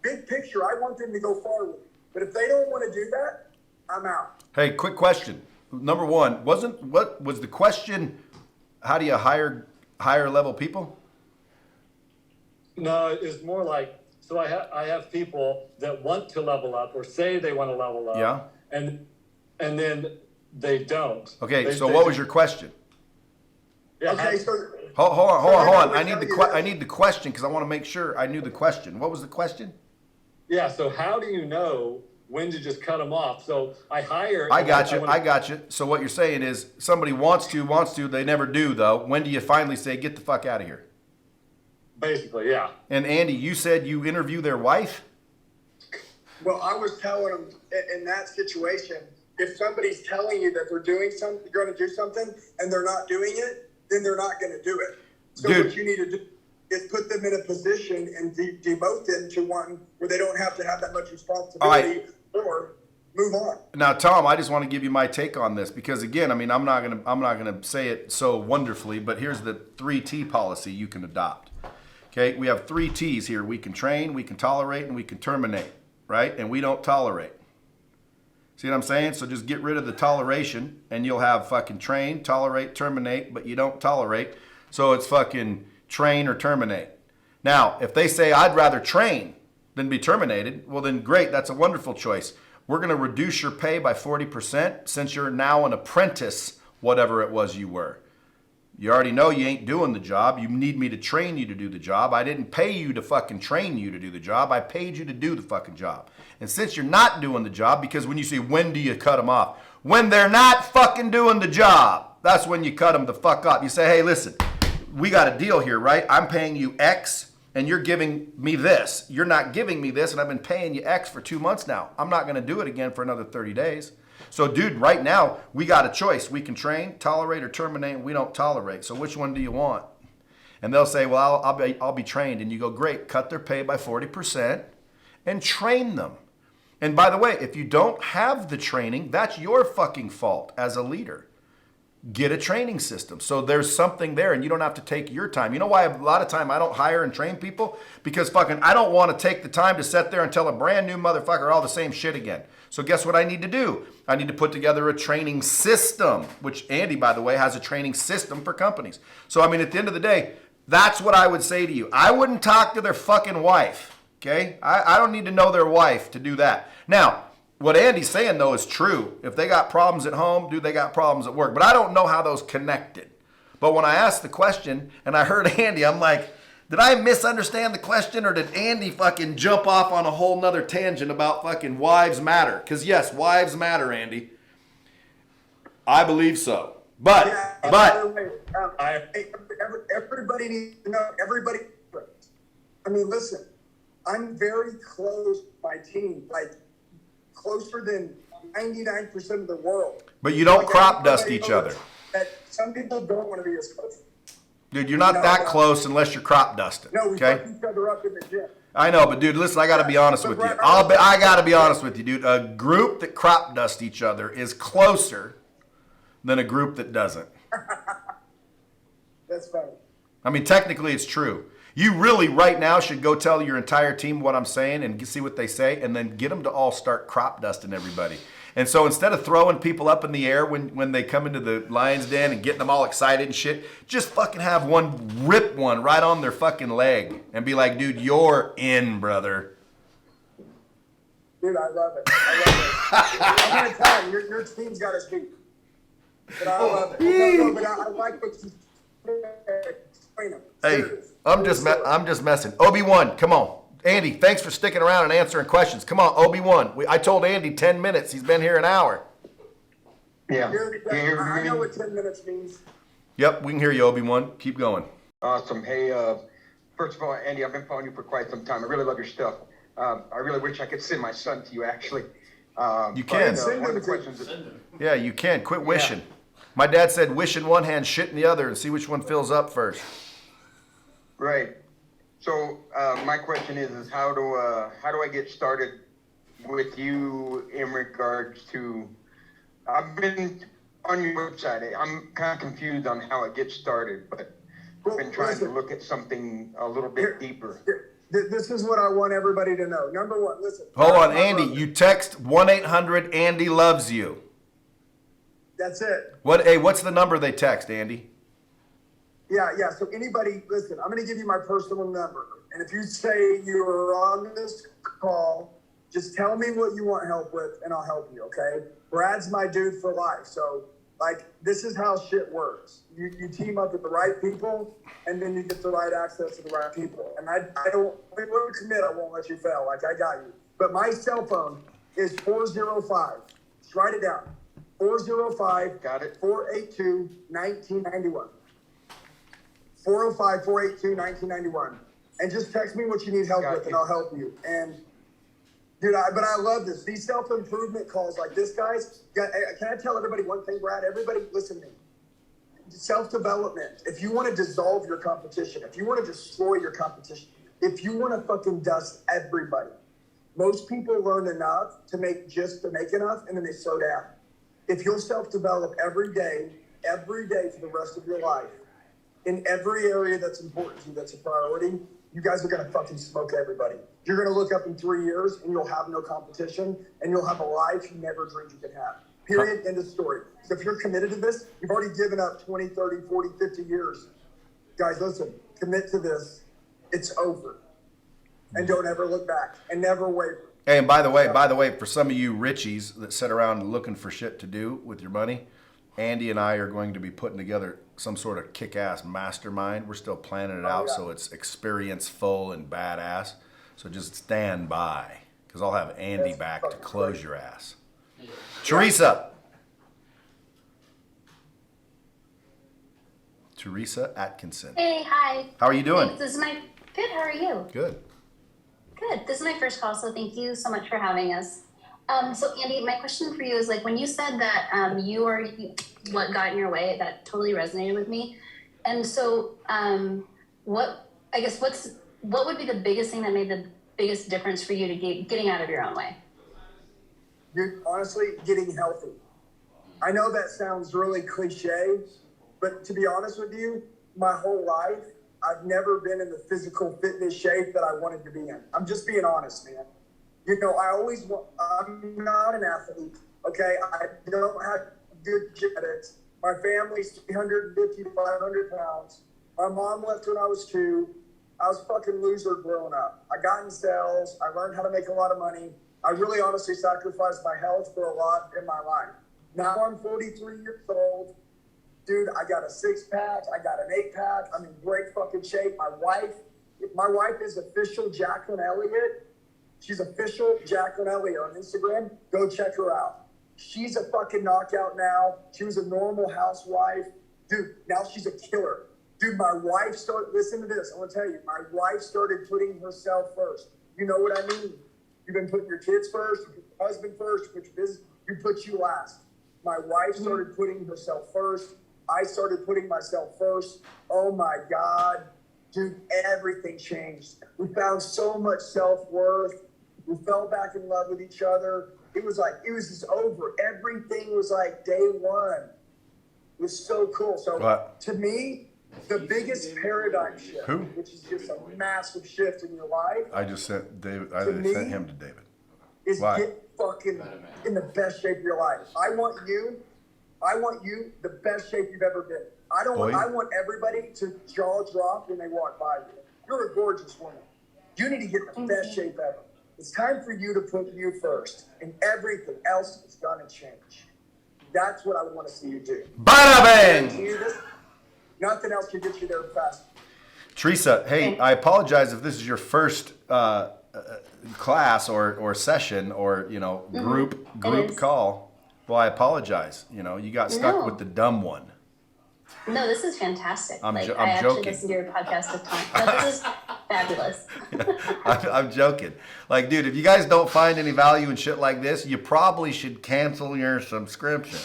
Big picture, I want them to go forward. But if they don't want to do that, I'm out. Hey, quick question. Number one, what was the question? How do you hire higher level people? No, it's more like, so I have people that want to level up or say they want to level up. Yeah. And then they don't. Okay, They- so they what was just- your question? Okay, Yeah, so Hold So on. I I would need tell you I need the question because I want to make sure I knew the question. What was the question? yeah. So how do you know when to just cut them off? So I hire. I got you. So what you're saying is somebody wants to, they never do though. When do you finally say, get the fuck out of here? Basically, yeah. And Andy, you said you interview their wife? well, I was telling them in that situation, if somebody's telling you that they're doing something, they're going to do something, and they're not doing it, then they're not going to do it. So Dude. what you need to do is put them in a position and demote them to one where they don't have to have that much responsibility or move on. Now, Tom, I just want to give you my take on this because again, I mean, I'm not gonna say it so wonderfully, but here's the 3T policy you can adopt. Okay, we have 3 T's here. We can train, we can tolerate, and we can terminate, right? And we don't tolerate. See what I'm saying? So just get rid of the toleration and you'll have fucking train, tolerate, terminate, but you don't tolerate. So it's fucking train or terminate. Now, if they say I'd rather train than be terminated, well then great, that's a wonderful choice. We're going to reduce your pay by 40% since you're now an apprentice, whatever it was you were. You already know you ain't doing the job. You need me to train you to do the job. I didn't pay you to fucking train you to do the job. I paid you to do the fucking job. And since you're not doing the job, because when you say, when do you cut them off? When they're not fucking doing the job, that's when you cut them the fuck off. You say, hey, listen, we got a deal here, right? I'm paying you X and you're giving me this. You're not giving me this and I've been paying you X for 2 months now. I'm not going to do it again for another 30 days. So, dude, right now, we got a choice. We can train, tolerate, or terminate, and we don't tolerate. So which one do you want? And they'll say, well, I'll be trained. And you go, great, cut their pay by 40% and train them. And by the way, if you don't have the training, that's your fucking fault as a leader. Get a training system. So there's something there and you don't have to take your time. You know why a lot of time I don't hire and train people? Because fucking I don't want to take the time to sit there and tell a brand new motherfucker all the same shit again. So guess what I need to do? I need to put together a training system, which Andy, by the way, has a training system for companies. So I mean, at the end of the day, that's what I would say to you. I wouldn't talk to their fucking wife, okay? I don't need to know their wife to do that. Now, what Andy's saying, though, is true. If they got problems at home, dude, they got problems at work. But I don't know how those connected. But when I asked the question and I heard Andy, I'm like, did I misunderstand the question or did Andy fucking jump off on a whole nother tangent about fucking wives matter? Because, yes, wives matter, Andy. I believe so. But, By the way, everybody needs to know, everybody. I mean, listen, I'm very close to my team, like closer than 99% of the world. But you don't Like, crop dust everybody each knows other. that some people don't want to be as close. Dude, you're not that close unless you're crop dusting. No, we Okay. fuck each other up in the gym. I know, but dude, listen, I got to be honest with you. I got to be honest with you, dude. A group that crop dust each other is closer than a group that doesn't. That's funny. I mean, technically, it's true. You really, right now, should go tell your entire team what I'm saying and see what they say, and then get them to all start crop dusting everybody. And so instead of throwing people up in the air when they come into the lion's den and getting them all excited and shit, just fucking have one rip one right on their fucking leg and be like, dude, you're in, brother. Dude, I love it. I'm going to tell you, your team's got us beat. But I love it. No, but I like what you explain them. Hey, I'm just messing. Obi-Wan, come on. Andy, thanks for sticking around and answering questions. Come on, Obi-Wan. I told Andy 10 minutes. He's been here an hour. Yeah. I know what 10 minutes means. Yep, we can hear you, Obi-Wan. Keep going. Awesome. Hey, first of all, Andy, I've been following you for quite some time. I really love your stuff. I really wish I could send my son to you, actually. You can. One of the questions Yeah, you can. Quit wishing. My dad said wish in one hand, shit in the other, and see which one fills up first. Right. So my question is how do I get started with you in regards to? I've been on your website. I'm kind of confused on how it gets started, but I've been trying to look at something a little bit deeper. This is what I want everybody to know. Number one, listen. Hold on, Andy. You text 1-800-ANDY-LOVES-YOU. That's it. What's the number they text, Andy? Yeah. So anybody, listen, I'm going to give you my personal number. And if you say you're on this call, just tell me what you want help with and I'll help you, okay? Brad's my dude for life. So, like, this is how shit works. You team up with the right people and then you get the right access to the right people. And I don't, when we commit, I won't let you fail. Like, I got you. But my cell phone is 405. Just write it down. 405. Got it. 482-1991. 405-482-1991. And just text me what you need help with and I'll help you. And dude, but I love this. These self-improvement calls like this, guys. Can I tell everybody one thing, Brad? Everybody listen to me. Self-development. If you want to dissolve your competition, if you want to destroy your competition, if you want to fucking dust everybody, most people learn enough to make enough and then they slow down. If you'll self-develop every day for the rest of your life, in every area that's important to you, that's a priority, you guys are going to fucking smoke everybody. You're going to look up in 3 years and you'll have no competition and you'll have a life you never dreamed you could have. Period. End of story. So if you're committed to this, you've already given up 20, 30, 40, 50 years. Guys, listen, commit to this. It's over. And don't ever look back and never waver. Hey, and by the way, for some of you Richies that sit around looking for shit to do with your money, Andy and I are going to be putting together some sort of kick-ass mastermind. We're still planning it out, so it's experience-full and badass. So just stand by, because I'll have Andy back to close your ass. Teresa Atkinson. Hey, hi. How are you doing? Thanks. Good. How are you? Good. Good. This is my first call, so thank you so much for having us. So Andy, my question for you is like when you said that you are what got in your way, that totally resonated with me. And so what would be the biggest thing that made the biggest difference for you to getting out of your own way? Dude, honestly, getting healthy. I know that sounds really cliche, but to be honest with you, my whole life, I've never been in the physical fitness shape that I wanted to be in. I'm just being honest, man. You know, I'm not an athlete, okay? I don't have good genetics. My family's 350 to 500 pounds. My mom left when I was 2. I was a fucking loser growing up. I got in sales. I learned how to make a lot of money. I really honestly sacrificed my health for a lot in my life. Now I'm 43 years old. Dude, I got a 6-pack. I got an 8-pack. I'm in great fucking shape. My wife is official Jacqueline Elliott. She's official Jacqueline Elliott on Instagram. Go check her out. She's a fucking knockout now. She was a normal housewife. Dude, now she's a killer. Dude, my wife listen to this. I want to tell you, my wife started putting herself first. You know what I mean? You've been putting your kids first, you put your husband first, you put your business, you put you last. My wife started putting herself first. I started putting myself first. Oh my God, dude, everything changed. We found so much self-worth. We fell back in love with each other. It was just over. Everything was like day one. It was so cool. So What? to me, the biggest paradigm shift, Who? which is just a massive shift in your life, I just sent David. I To me? sent him to David. is Why? get fucking in the best shape of your life. I want you the best shape you've ever been. I want everybody to jaw drop when they walk by you. You're a gorgeous woman. You need to get the best shape ever. It's time for you to put you first, and everything else is gonna change. That's what I want to see you do. Bada Guarantee bang! you this, nothing else can get you there fast. Teresa, hey, I apologize if this is your first class or session or group is. call. Well, I apologize. You got stuck No. with the dumb one. No, this is fantastic. I'm I joking. actually listen to your podcast a ton. No, this is fabulous. I'm joking. Like, dude, if you guys don't find any value in shit like this, you probably should cancel your subscription.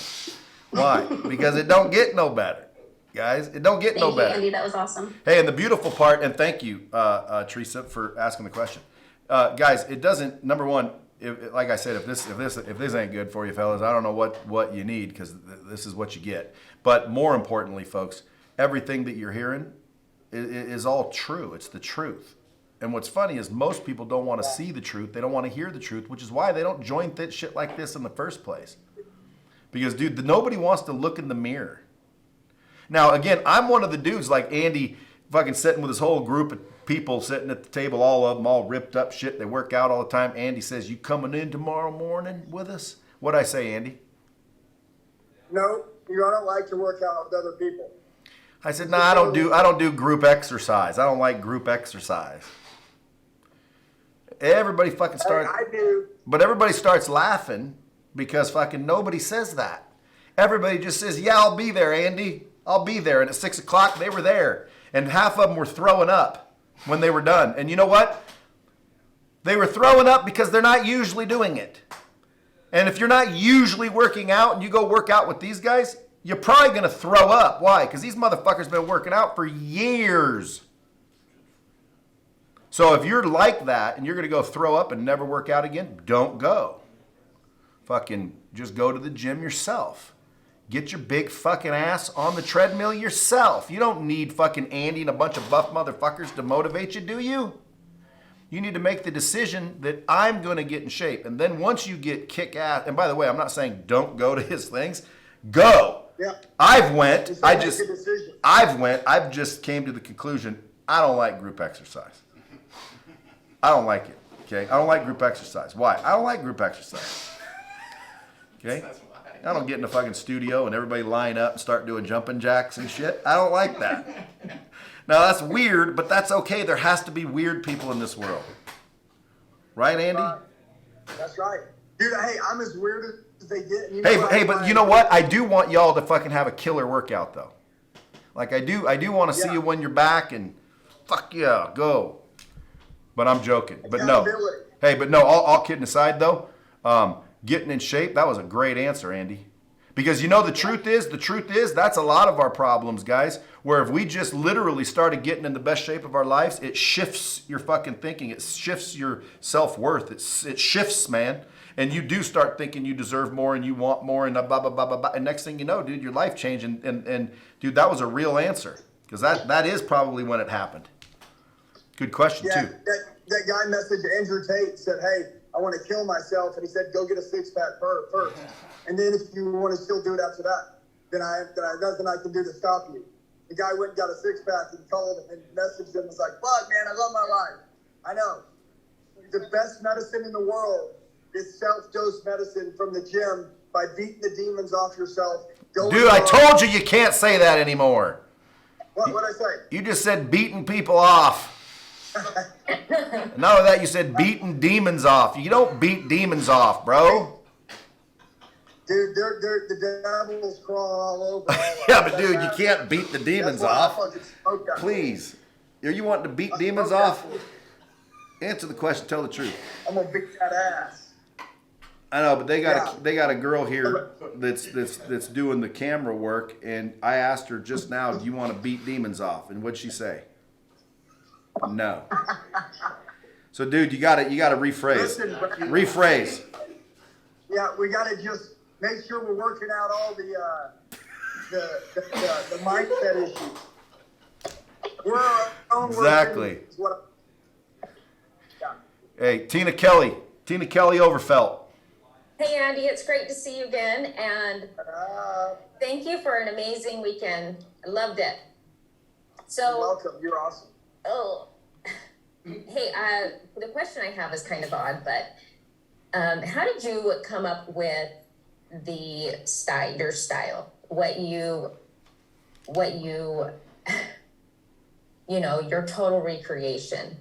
Why? Because it don't get no better, guys. It don't get no Thank you, better. Andy. That was awesome. Hey, and the beautiful part, and thank you, Teresa, for asking the question, guys. It doesn't. Number one, like I said, if this ain't good for you, fellas, I don't know what you need, because this is what you get. But more importantly, folks, everything that you're hearing is all true. It's the truth. And what's funny is most people don't want to see the truth. They don't want to hear the truth, which is why they don't join shit like this in the first place. Because, dude, nobody wants to look in the mirror. Now, again, I'm one of the dudes like Andy, fucking sitting with his whole group of people sitting at the table, all of them all ripped up shit. They work out all the time. Andy says, "You coming in tomorrow morning with us?" What'd I say, Andy? No, you don't like to work out with other people. I said, "No, I don't do group exercise. I don't like group exercise." Everybody fucking starts, I do. but everybody starts laughing because fucking nobody says that. Everybody just says, "Yeah, I'll be there, Andy. I'll be there." And at 6 o'clock, they were there. And half of them were throwing up when they were done. And you know what? They were throwing up because they're not usually doing it. And if you're not usually working out and you go work out with these guys, you're probably going to throw up. Why? Because these motherfuckers been working out for years. So if you're like that and you're going to go throw up and never work out again, don't go. Fucking just go to the gym yourself. Get your big fucking ass on the treadmill yourself. You don't need fucking Andy and a bunch of buff motherfuckers to motivate you, do you? You need to make the decision that I'm going to get in shape. And then once you get kick ass, and by the way, I'm not saying don't go to his things. Go. Yeah. I've went. Just I make just a decision. I've just came to the conclusion I don't like group exercise. I don't like it. Okay? I don't like group exercise. Why? I don't like group exercise. Okay? I don't get in the fucking studio and everybody line up and start doing jumping jacks and shit. I don't like that. Now that's weird, but that's okay. There has to be weird people in this world. Right, Andy? That's right. Dude, hey, I'm as weird as they get. You Hey, know but you know what? I do want y'all to fucking have a killer workout though. Like I do want to see you when you're back and fuck yeah, go. But I'm joking. But no. Accountability. Hey, but no, all kidding aside though, getting in shape, that was a great answer, Andy. Because you know the truth is that's a lot of our problems, guys, where if we just literally started getting in the best shape of our lives, it shifts your fucking thinking. It shifts your self-worth. It shifts, man. And you do start thinking you deserve more and you want more and blah, blah, blah, blah, blah. And next thing you know, dude, your life changed. And dude, that was a real answer. Because that is probably when it happened. Good question, Yeah, too. that guy messaged Andrew Tate, said, "Hey, I want to kill myself," and he said, "Go get a six-pack first, and then if you want to still do it after that, then I nothing I can do to stop you." The guy went and got a six-pack and called and messaged him, was like, "Fuck, man, I love my life." I know. The best medicine in the world is self-dose medicine from the gym by beating the demons off yourself. Dude, I told you can't say that anymore. What'd I say? You just said beating people off. Not only that, you said beating demons off. You don't beat demons off, bro. Dude, the devil's crawling all over. Yeah, but dude, you can't beat the demons That's why I off. fucking smoked that. Please. Are you wanting to beat demons off? Answer the question. Tell the truth. I'm gonna beat that ass. I know, but they got Yeah. they got a girl here that's doing the camera work, and I asked her just now, do you want to beat demons off? And what'd she say? No. So, dude, you gotta rephrase. Listen, Rephrase. Yeah, we got to just make sure we're working out all the mindset issues. We're our own worst Exactly. enemies, is what yeah. Hey, Tina Kelly Overfelt. Hey Andy, it's great to see you again, and thank you for an amazing weekend. I loved it. You're So, welcome. You're awesome. oh, hey, the question I have is kind of odd, but how did you come up with the style, your style, what you, you know, your total recreation?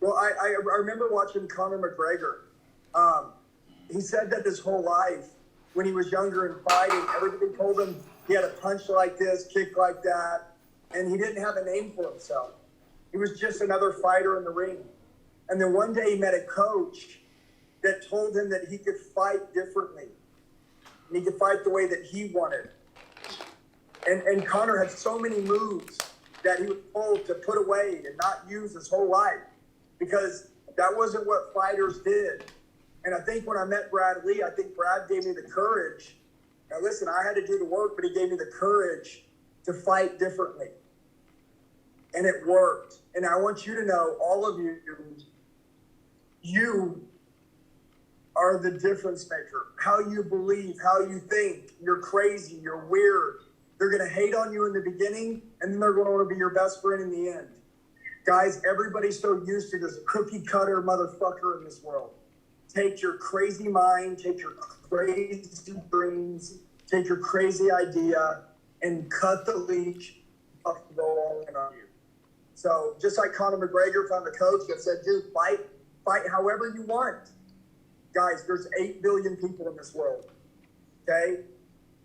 Well, I remember watching Conor McGregor. He said that his whole life, when he was younger and fighting, everybody told him he had to punch like this, kick like that, and he didn't have a name for himself. He was just another fighter in the ring. And then one day he met a coach that told him that he could fight differently. And he could fight the way that he wanted. And Conor had so many moves that he was told to put away and not use his whole life, because that wasn't what fighters did. And I think when I met Brad Lee, I think Brad gave me the courage. Now listen, I had to do the work, but he gave me the courage to fight differently. And it worked. And I want you to know, all of you, you are the difference maker. How you believe, how you think. You're crazy, you're weird. They're going to hate on you in the beginning, and then they're going to want to be your best friend in the end. Guys, everybody's so used to this cookie cutter motherfucker in this world. Take your crazy mind, take your crazy dreams, take your crazy idea, and cut the leash off the ball on you. So just like Conor McGregor found a coach that said, dude, fight however you want. Guys, there's 8 billion people in this world. Okay?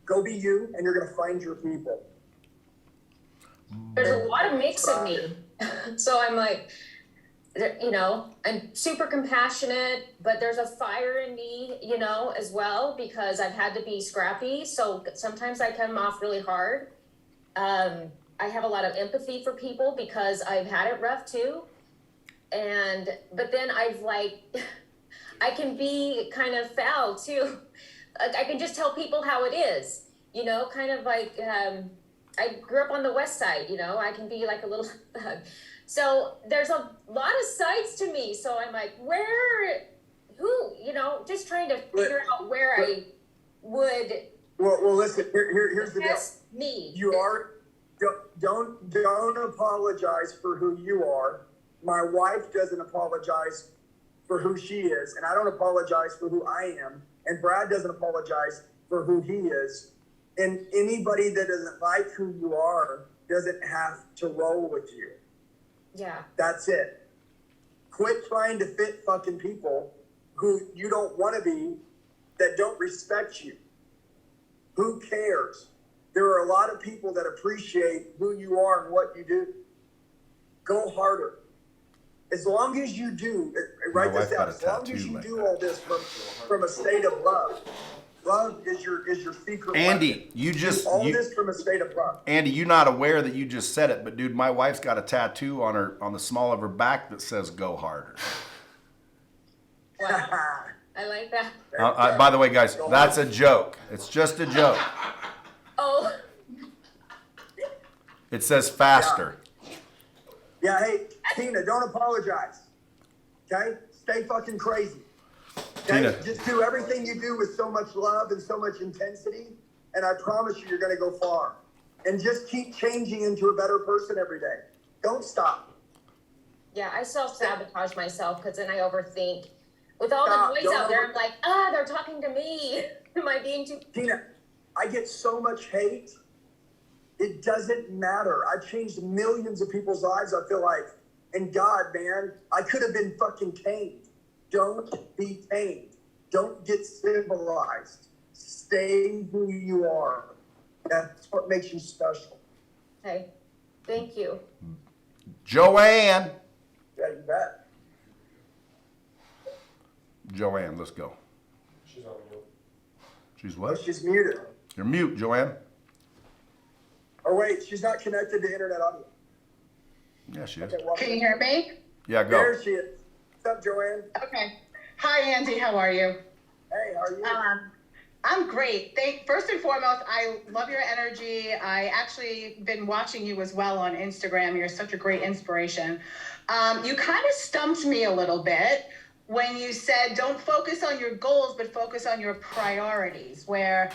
Go be you, and you're going to find your people. There's a lot of mix of me. So I'm like, you know, I'm super compassionate, but there's a fire in me, you know, as well, because I've had to be scrappy. So sometimes I come off really hard. I have a lot of empathy for people because I've had it rough too. But then I've like, I can be kind of foul too. I can just tell people how it is, you know, kind of like, I grew up on the West Side, you know, I can be like a little thug. So there's a lot of sides to me. So I'm like, you know, just trying to figure out where I would. Well, listen, here's the deal. Me. You are, don't apologize for who you are. My wife doesn't apologize for who she is, and I don't apologize for who I am, and Brad doesn't apologize for who he is. And anybody that doesn't like who you are doesn't have to roll with you. Yeah. That's it. Quit trying to fit fucking people who you don't want to be, that don't respect you. Who cares? There are a lot of people that appreciate who you are and what you do. Go harder. As long as you do, write this down, as long as you do all this from a state of love. Love is your secret. Andy, weapon. This from a state of love. Andy, you're not aware that you just said it, but dude, my wife's got a tattoo on the small of her back that says "Go harder." Wow. I like that. By the way, guys, that's a joke. It's just a joke. Oh. It says faster. Yeah, hey, Tina, don't apologize. Okay? Stay fucking crazy. Okay? Tina. Just do everything you do with so much love and so much intensity, and I promise you're going to go far. And just keep changing into a better person every day. Don't stop. Yeah, I self-sabotage myself because then I overthink. With all the noise out there, I'm like, they're talking to me. Am I being too... Tina, I get so much hate. It doesn't matter. I've changed millions of people's lives, I feel like. And God, man, I could have been fucking tamed. Don't be tamed. Don't get civilized. Stay who you are. That's what makes you special. Okay, thank you. Joanne. Yeah, you bet. Joanne, let's go. She's on mute. She's Oh, what? she's muted. You're mute, Joanne. Or wait, she's not connected to internet audio. Yeah, she is. Okay, well, Can you hear me? Yeah, go. there she is. What's up, Joanne? Okay. Hi, Andy. How are you? Hey, how are you? I'm great. First and foremost, I love your energy. I actually been watching you as well on Instagram. You're such a great inspiration. You kind of stumped me a little bit when you said, don't focus on your goals, but focus on your priorities, where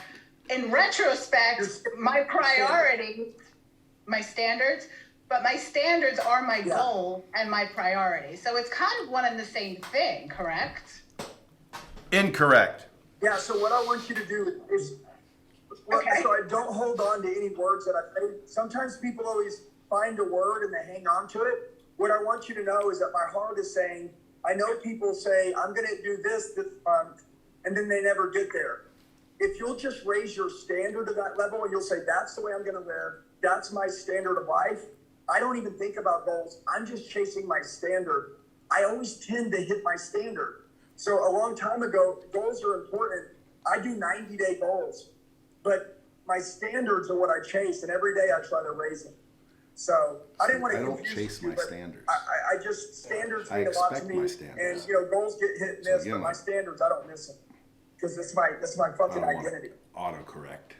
in retrospect, my priorities, my standards, but my standards are my goal and my priorities. So it's kind of one and the same thing, correct? Incorrect. Yeah, so what I want you to do is, Okay. so I don't hold on to any words that I say. Sometimes people always find a word and they hang on to it. What I want you to know is that my heart is saying, I know people say, I'm going to do this month, and then they never get there. If you'll just raise your standard to that level and you'll say, that's the way I'm going to live, that's my standard of life. I don't even think about goals. I'm just chasing my standard. I always tend to hit my standard. So a long time ago, goals are important. I do 90-day goals, but my standards are what I chase, and every day I try to raise them. So I didn't want to I don't confuse chase you, my but standards. I just standards I mean a lot to expect me. my standards. And goals get hit and So miss, again, but my like- standards I don't miss them because that's my fucking I don't want identity. autocorrect.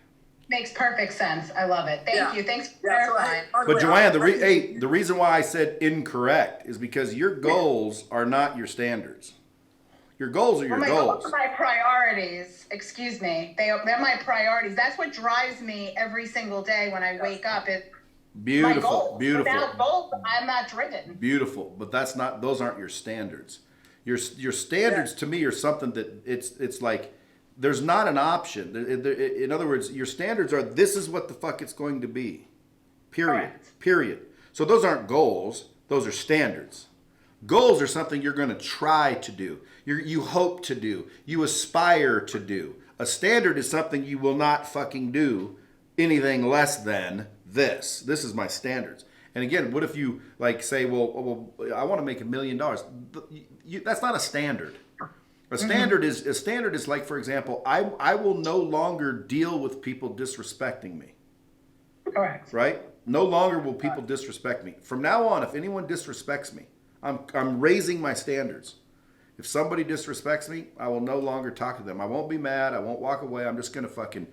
Makes perfect sense. I love it. Thank you. Thanks for Yeah, so, clarifying. by the But way, Joanne, the reason why I said incorrect is because your goals are not your standards. Your goals are your Well, my goals goals. are my priorities. Excuse me. They're my priorities. That's what drives me every single day when I wake up. It's my Beautiful, goals. beautiful, Without goals, I'm not driven. beautiful. But that's not; those aren't your standards. Your standards to me are something that it's like there's not an option. In other words, your standards are this is what the fuck it's going to be. Period. Correct. Period. So those aren't goals; those are standards. Goals are something you're going to try to do. You hope to do. You aspire to do. A standard is something you will not fucking do anything less than this. This is my standards. And again, what if you like say, well I want to make $1 million. That's not a standard. A standard is like, for example, I will no longer deal with people disrespecting me. Correct. Right? No longer will people disrespect me. From now on, if anyone disrespects me, I'm raising my standards. If somebody disrespects me, I will no longer talk to them. I won't be mad. I won't walk away. I'm just going to fucking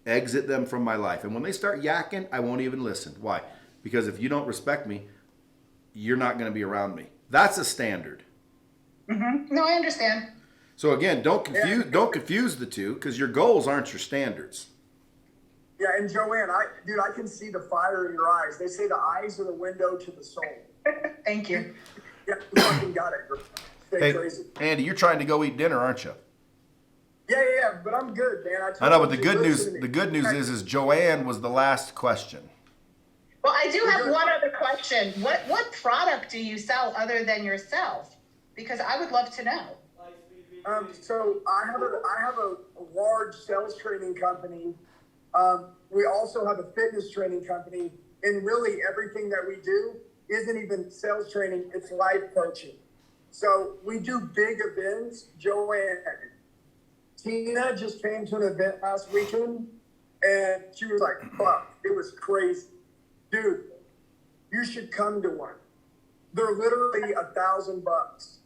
exit them from my life. And when they start yakking, I won't even listen. Why? Because if you don't respect me, you're not going to be around me. That's a standard. Mm-hmm. No, I understand. So again, don't confuse the two because your goals aren't your standards. Yeah, and Joanne, I can see the fire in your eyes. They say the eyes are the window to the soul. Thank you. Yeah, you fucking got it, girl. Stay Hey, crazy. Andy, you're trying to go eat dinner, aren't you? Yeah, but I'm good, man. I know, but the told good you, news listen to me. the good news is Joanne was the last question. Well, I do have one other question. What product do you sell other than yourself? Because I would love to know. So I have a large sales training company. We also have a fitness training company, and really everything that we do isn't even sales training, it's life coaching. So we do big events. Joanne, Tina just came to an event last weekend, and she was like, fuck, it was crazy. Dude, you should come to one. They're literally $1,000.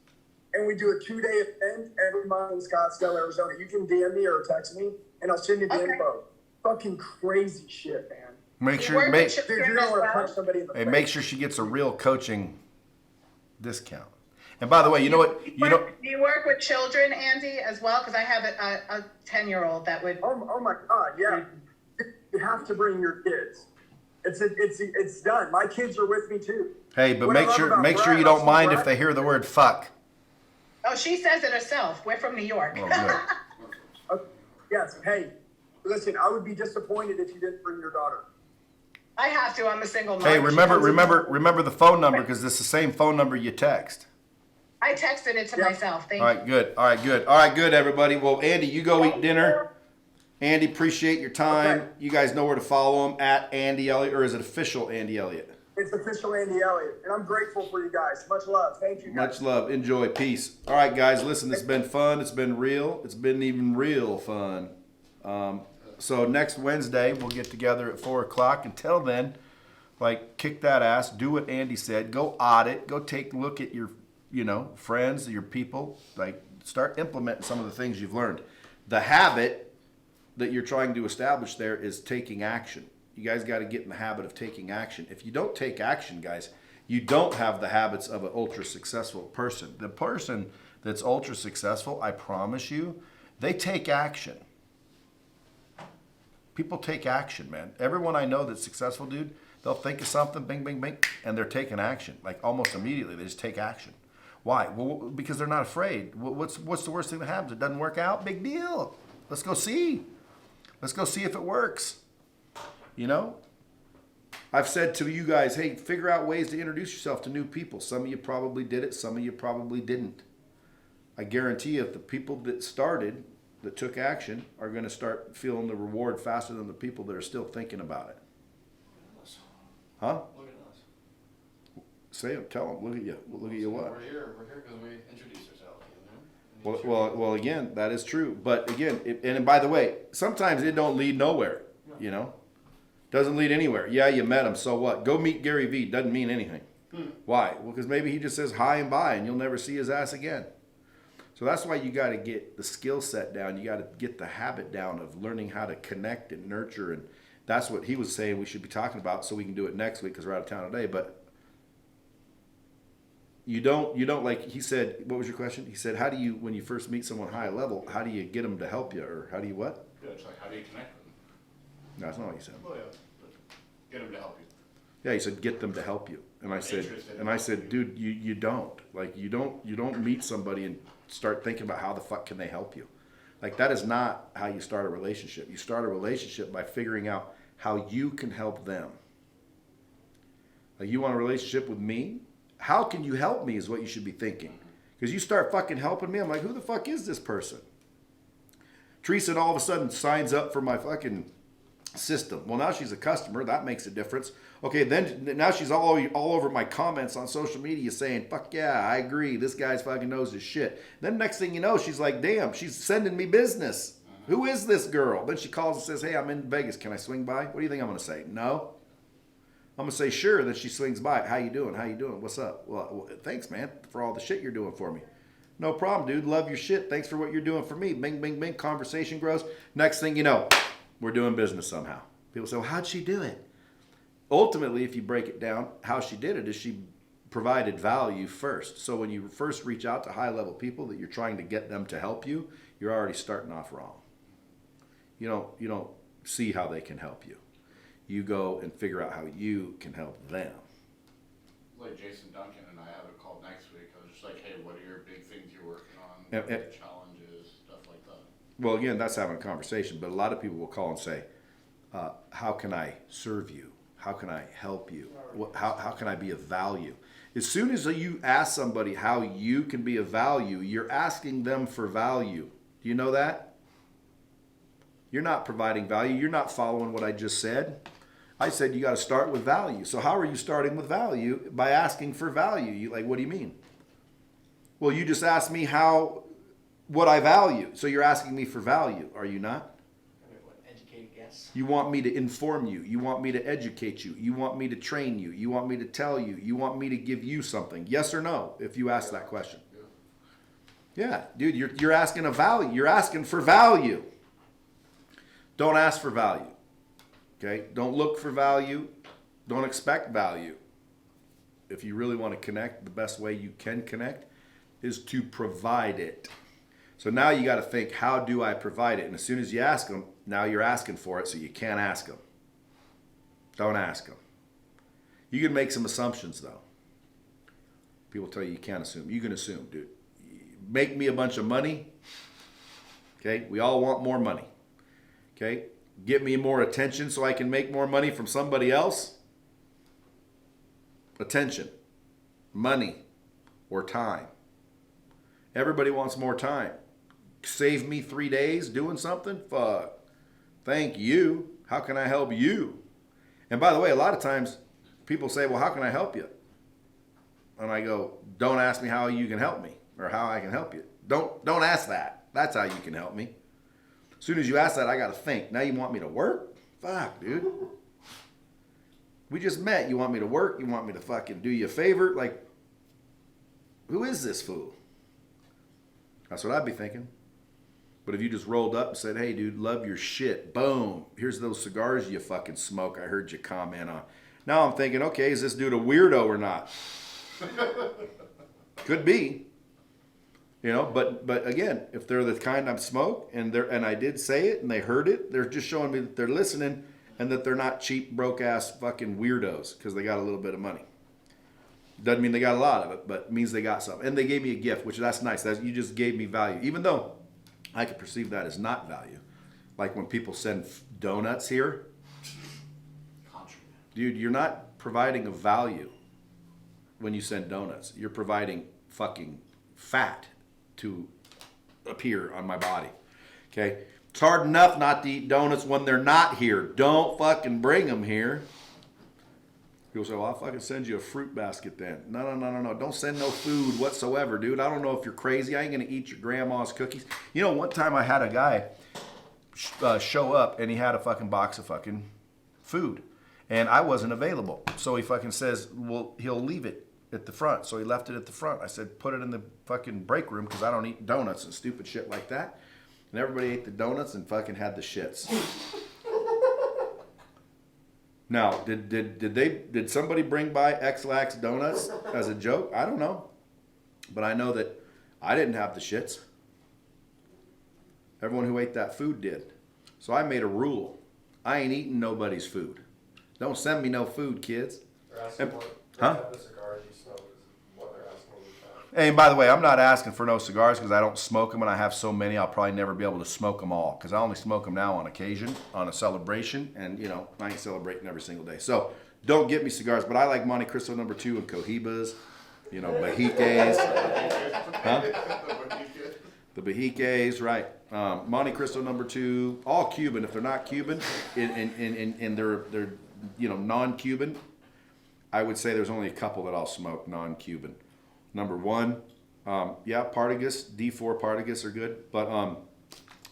And we do a 2-day event every month in Scottsdale, Arizona. You can DM me or text me, and I'll send you the info. Fucking crazy shit, man. Make You sure work with Dude, children you don't as want to well? punch somebody in the hey, face. make sure she gets a real coaching discount. And by the way, you know what? Do you work with children, Andy, as well? Because I have a 10-year-old that would. Oh my God, yeah. You have to bring your kids. It's done. My kids are with me too. Hey, but What I make love sure about Brad, you don't I see mind Brad- if they hear the word fuck. Oh, she says it herself. We're from New York. Oh, good. Yes. Hey, listen. I would be disappointed if you didn't bring your daughter. I have to. I'm a single mom. Hey, She comes in- remember the phone number because it's the same phone number you text. I texted it to myself. Thank All you. right, good. All right, good, everybody. Well, Andy, you go eat dinner. Andy, appreciate your time. Okay. You guys know where to follow him at Andy Elliott, or is it official Andy Elliott? It's official Andy Elliott. And I'm grateful for you guys. Much love. Thank you, guys. Much love. Enjoy. Peace. All right, guys. Listen, it's been fun. It's been real. It's been even real fun. So next Wednesday, we'll get together at 4 o'clock. Until then, like, kick that ass. Do what Andy said. Go audit. Go take a look at your, friends, your people. Like, start implementing some of the things you've learned. The habit that you're trying to establish there is taking action. You guys got to get in the habit of taking action. If you don't take action, guys, you don't have the habits of an ultra successful person. The person that's ultra successful, I promise you, they take action. People take action, man. Everyone I know that's successful, dude, they'll think of something, bing, bing, bing, and they're taking action. Like almost immediately, they just take action. Why? Well, because they're not afraid. What's the worst thing that happens? It doesn't work out? Big deal. Let's go see. Let's go see if it works. I've said to you guys, hey, figure out ways to introduce yourself to new people. Some of you probably did it. Some of you probably didn't. I guarantee you, if the people that started, that took action, are going to start feeling the reward faster than the people that are still thinking about it. Huh? Look at us. Say it. Tell them. Look at you. Look at you what? We're here because we introduced ourselves. Well, again, that is true. But again, and by the way, sometimes it don't lead nowhere, Doesn't lead anywhere. Yeah, you met him, so what? Go meet Gary Vee. Doesn't mean anything. Why? Well, because maybe he just says hi and bye, and you'll never see his ass again. So that's why you got to get the skill set down. You got to get the habit down of learning how to connect and nurture, and that's what he was saying we should be talking about, so we can do it next week because we're out of town today. But you don't like he said. What was your question? He said, how do you, when you first meet someone high level, how do you get them to help you, or how do you what? Yeah, it's like, how do you connect with them? No, that's not what he said. Oh, yeah. Get them to help you. Yeah, he said, get them to help you. And I said, dude, you don't. Like, you don't meet somebody and start thinking about how the fuck can they help you. Like, that is not how you start a relationship. You start a relationship by figuring out how you can help them. Like, you want a relationship with me? How can you help me is what you should be thinking. Because you start fucking helping me, I'm like, who the fuck is this person? Teresa all of a sudden signs up for my fucking system. Well, now she's a customer. That makes a difference. Okay, then now she's all over my comments on social media saying, fuck yeah, I agree. This guy's fucking knows his shit. Then next thing you know, she's like, damn, she's sending me business. Who is this girl? Then she calls and says, hey, I'm in Vegas. Can I swing by? What do you think I'm going to say? No. I'm going to say, sure. Then she swings by. How you doing? How you doing? What's up? Well, thanks, man, for all the shit you're doing for me. No problem, dude. Love your shit. Thanks for what you're doing for me. Bing, bing, bing. Conversation grows. Next thing you know, we're doing business somehow. People say, well, how'd she do it? Ultimately, if you break it down, how she did it is she provided value first. So when you first reach out to high-level people that you're trying to get them to help you, you're already starting off wrong. You don't see how they can help you. You go and figure out how you can help them. Like Jason Duncan and I have a call next week. I was just like, hey, what are your big things you're working on? What are the challenges, stuff like that. Well, again, that's having a conversation, but a lot of people will call and say, how can I serve you? How can I help you? How can I be of value? As soon as you ask somebody how you can be of value, you're asking them for value. Do you know that? You're not providing value. You're not following what I just said. I said you got to start with value. So how are you starting with value? By asking for value. What do you mean? Well, you just asked me what I value. So you're asking me for value, are you not? Educated guess. You want me to inform you. You want me to educate you. You want me to train you. You want me to tell you. You want me to give you something. Yes or no, if you ask that question. Yeah, dude, you're asking a value. You're asking for value. Don't ask for value. Okay? Don't look for value. Don't expect value. If you really want to connect, the best way you can connect is to provide it. So now you got to think, how do I provide it? And as soon as you ask them, now you're asking for it, so you can't ask them. Don't ask them. You can make some assumptions, though. People tell you can't assume. You can assume, dude. Make me a bunch of money. Okay? We all want more money. Okay? Get me more attention so I can make more money from somebody else. Attention, money, or time. Everybody wants more time. Save me 3 days doing something? Fuck. Thank you. How can I help you? And by the way, a lot of times people say, well, how can I help you? And I go, don't ask me how you can help me or how I can help you. Don't ask that. That's how you can help me. As soon as you ask that, I got to think. Now you want me to work? Fuck, dude. We just met. You want me to work? You want me to fucking do you a favor? Like, who is this fool? That's what I'd be thinking. But if you just rolled up and said, hey, dude, love your shit. Boom. Here's those cigars you fucking smoke. I heard you comment on. Now I'm thinking, okay, is this dude a weirdo or not? Could be. You know, but again, if they're the kind I smoke and I did say it and they heard it, they're just showing me that they're listening and that they're not cheap, broke ass fucking weirdos because they got a little bit of money. Doesn't mean they got a lot of it, but it means they got some. And they gave me a gift, which that's nice. You just gave me value, even though I could perceive that as not value. Like when people send donuts here, dude, you're not providing a value when you send donuts. You're providing fucking fat to appear on my body. Okay? It's hard enough not to eat donuts when they're not here. Don't fucking bring them here. People say, well, I'll fucking send you a fruit basket then. No. Don't send no food whatsoever, dude. I don't know if you're crazy. I ain't going to eat your grandma's cookies. You know, one time I had a guy show up and he had a fucking box of fucking food. And I wasn't available. So he fucking says, well, he'll leave it at the front. So he left it at the front. I said, put it in the fucking break room because I don't eat donuts and stupid shit like that. And everybody ate the donuts and fucking had the shits. Now, did somebody bring by X-Lax donuts as a joke? I don't know. But I know that I didn't have the shits. Everyone who ate that food did. So I made a rule. I ain't eating nobody's food. Don't send me no food, kids. Huh? And by the way, I'm not asking for no cigars because I don't smoke them and I have so many I'll probably never be able to smoke them all because I only smoke them now on occasion, on a celebration, and you know, I ain't celebrating every single day. So don't get me cigars, but I like Monte Cristo No. 2 and Cohibas, you know, Bajiques. Huh? The Bajiques, right. Monte Cristo No. 2, all Cuban. If they're not Cuban and they're you know, non-Cuban, I would say there's only a couple that I'll smoke non-Cuban. Number 1, yeah, Partagas, D4 Partagas are good. But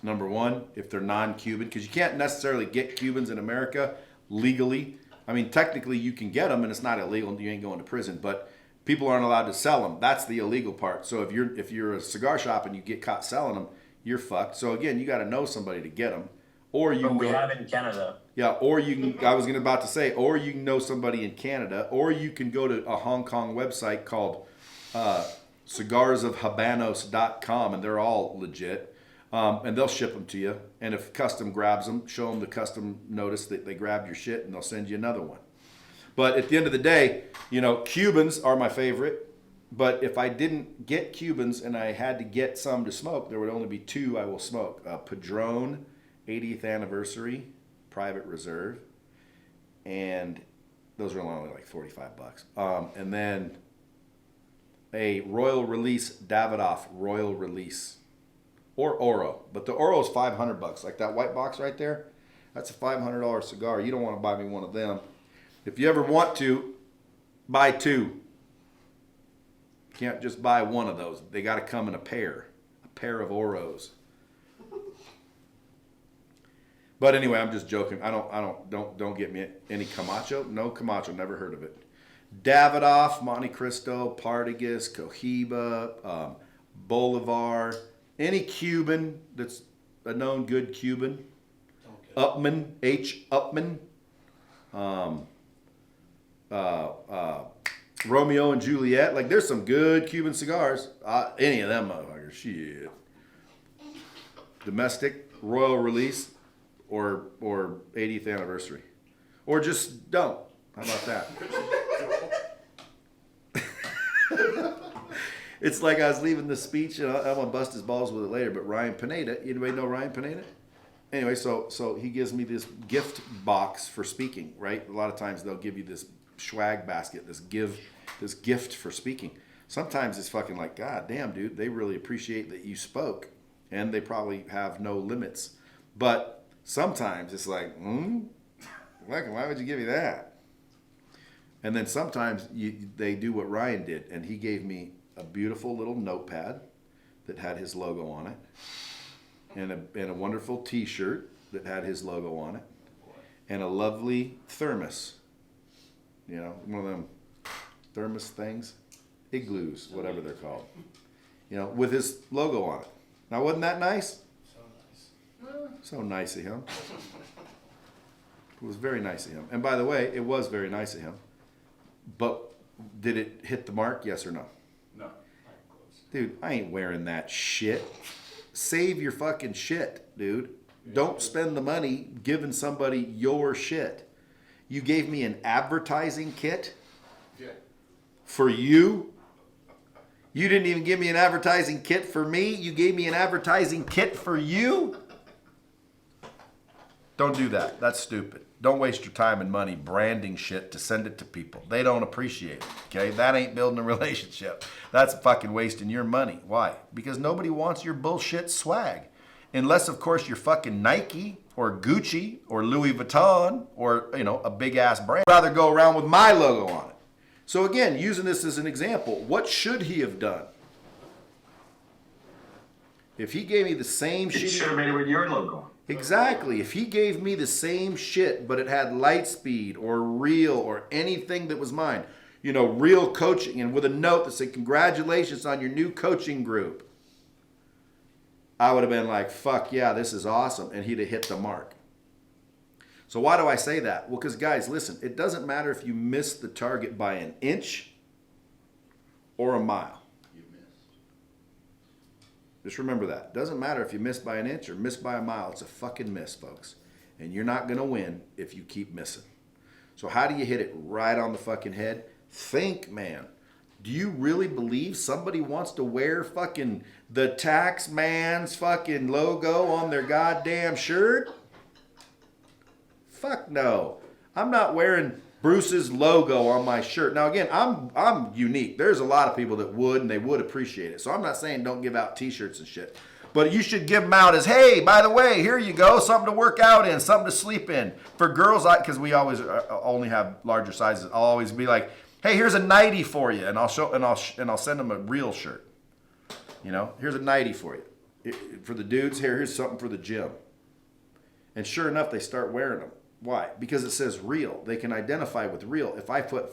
number 1, if they're non-Cuban, because you can't necessarily get Cubans in America legally. I mean, technically you can get them and it's not illegal and you ain't going to prison, but people aren't allowed to sell them. That's the illegal part. So if you're a cigar shop and you get caught selling them, you're fucked. So again, you got to know somebody to get them. Or you But we have in Canada. Yeah, or you can, I was about to say, or you can know somebody in Canada, or you can go to a Hong Kong website called cigarsofhabanos.com, and they're all legit. And they'll ship them to you. And if custom grabs them, show them the custom notice that they grabbed your shit, and they'll send you another one. But at the end of the day, you know, Cubans are my favorite. But if I didn't get Cubans and I had to get some to smoke, there would only be 2 I will smoke. Padron, 80th anniversary, private reserve. And those are only like $45. And then a Royal Release Davidoff Royal Release. Or Oro. But the Oro is $500. Like that white box right there, that's a $500 cigar. You don't want to buy me one of them. If you ever want to, buy 2. You can't just buy one of those. They got to come in a pair of Oros. But anyway, I'm just joking. Don't get me any Camacho. No Camacho, never heard of it. Davidoff, Monte Cristo, Partagas, Cohiba, Bolivar, any Cuban that's a known good Cuban. Upman, H. Upman. Romeo and Juliet. Like, there's some good Cuban cigars. Any of them motherfuckers. Shit. Domestic, Royal Release, or 80th anniversary. Or just don't. How about that? It's like I was leaving the speech, and I'm going to bust his balls with it later, but Ryan Pineda, anybody know Ryan Pineda? Anyway, so he gives me this gift box for speaking, right? A lot of times they'll give you this swag basket, this gift for speaking. Sometimes it's fucking like, God damn, dude, they really appreciate that you spoke, and they probably have no limits. But sometimes it's like, why would you give me that? And then sometimes they do what Ryan did, and he gave me a beautiful little notepad that had his logo on it, and a wonderful T-shirt that had his logo on it, and a lovely thermos. You know, one of them thermos things, igloos, whatever they're called. You know, with his logo on it. Now, wasn't that nice? So nice of him. It was very nice of him. And by the way, it was very nice of him. But did it hit the mark? Yes or no? No. Dude, I ain't wearing that shit. Save your fucking shit, dude. Don't spend the money giving somebody your shit. You gave me an advertising kit for you. You didn't even give me an advertising kit for me. You gave me an advertising kit for you. Don't do that. That's stupid. Don't waste your time and money branding shit to send it to people. They don't appreciate it, okay? That ain't building a relationship. That's fucking wasting your money. Why? Because nobody wants your bullshit swag. Unless, of course, you're fucking Nike or Gucci or Louis Vuitton or, you know, a big-ass brand. I'd rather go around with my logo on it. So again, using this as an example, what should he have done? If he gave me the same shit... You should have made it with your logo. Exactly. If he gave me the same shit, but it had Lightspeed or Real or anything that was mine, you know, Real Coaching, and with a note that said, congratulations on your new coaching group, I would have been like, fuck yeah, this is awesome. And he'd have hit the mark. So why do I say that? Well, because guys, listen, it doesn't matter if you miss the target by an inch or a mile. Just remember that. Doesn't matter if you miss by an inch or miss by a mile. It's a fucking miss, folks. And you're not going to win if you keep missing. So how do you hit it right on the fucking head? Think, man. Do you really believe somebody wants to wear fucking the tax man's fucking logo on their goddamn shirt? Fuck no. I'm not wearing Bruce's logo on my shirt. Now again, I'm unique. There's a lot of people that would, and they would appreciate it. So I'm not saying don't give out t-shirts and shit. But you should give them out as, hey, by the way, here you go, something to work out in, something to sleep in. For girls, because we always only have larger sizes, I'll always be like, hey, here's a nightie for you, and I'll send them a Real shirt. You know, here's a nightie for you. For the dudes, here's something for the gym. And sure enough, they start wearing them. Why? Because it says Real. They can identify with Real. If I put,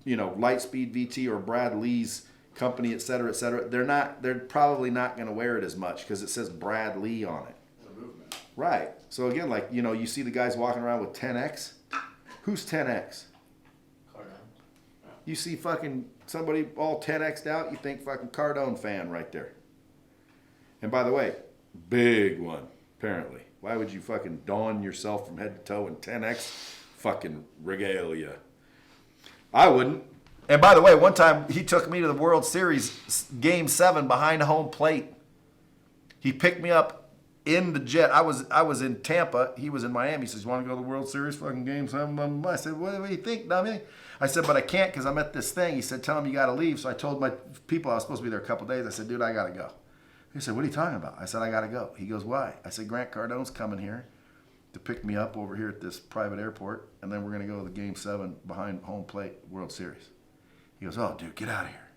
you know, Lightspeed VT or Brad Lee's company, et cetera, they're probably not going to wear it as much because it says Brad Lee on it. It's a movement. Right. So again, like, you know, you see the guys walking around with 10X. Who's 10X? You see fucking somebody all 10X'd out, you think fucking Cardone fan right there. And by the way, big one, apparently. Why would you fucking don yourself from head to toe in 10X fucking regalia? I wouldn't. And by the way, one time he took me to the World Series Game 7 behind home plate. He picked me up in the jet. I was in Tampa. He was in Miami. He says, you want to go to the World Series fucking Game 7? I said, what do you think, dummy? I said, but I can't because I'm at this thing. He said, tell him you got to leave. So I told my people I was supposed to be there a couple days. I said, dude, I got to go. He said, what are you talking about? I said, I got to go. He goes, why? I said, Grant Cardone's coming here to pick me up over here at this private airport, and then we're going to go to the Game 7 behind home plate World Series. He goes, oh, dude, get out of here.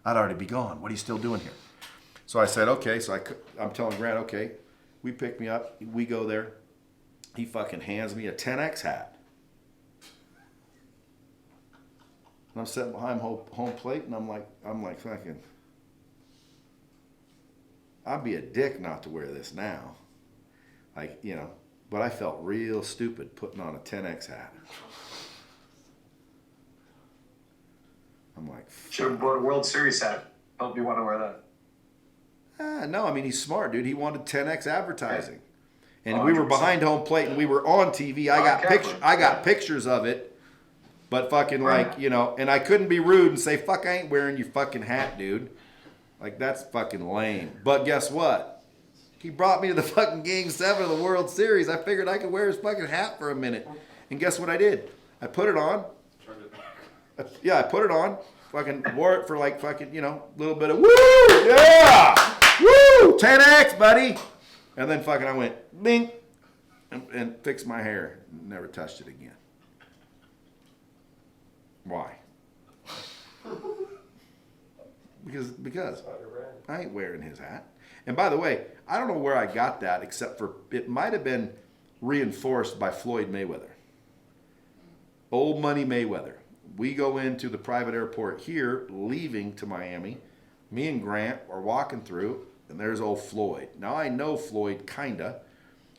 I'd already be gone. What are you still doing here? So I said, okay. So I'm telling Grant, okay, we pick me up. We go there. He fucking hands me a 10X hat. And I'm sitting behind home plate, and I'm like fucking, I'd be a dick not to wear this now. Like, you know, but I felt real stupid putting on a 10X hat. I'm like, should have bought a World Series hat. Hope you want to wear that. No, I mean, he's smart, dude. He wanted 10X advertising. And 100%. we were behind home plate and we were on TV. I got pictures of it. But fucking like, you know, and I couldn't be rude and say, fuck, I ain't wearing your fucking hat, dude. Like, that's fucking lame. But guess what? He brought me to the fucking Game 7 of the World Series. I figured I could wear his fucking hat for a minute. And guess what I did? I put it on. Yeah, I put it on. Fucking wore it for like fucking, you know, a little bit of woo! Yeah! Woo! 10X, buddy! And then fucking I went, bing! And fixed my hair. Never touched it again. Why? Because I ain't wearing his hat. And by the way, I don't know where I got that, except for it might have been reinforced by Floyd Mayweather. Old money Mayweather. We go into the private airport here, leaving to Miami. Me and Grant are walking through, and there's old Floyd. Now, I know Floyd, kinda.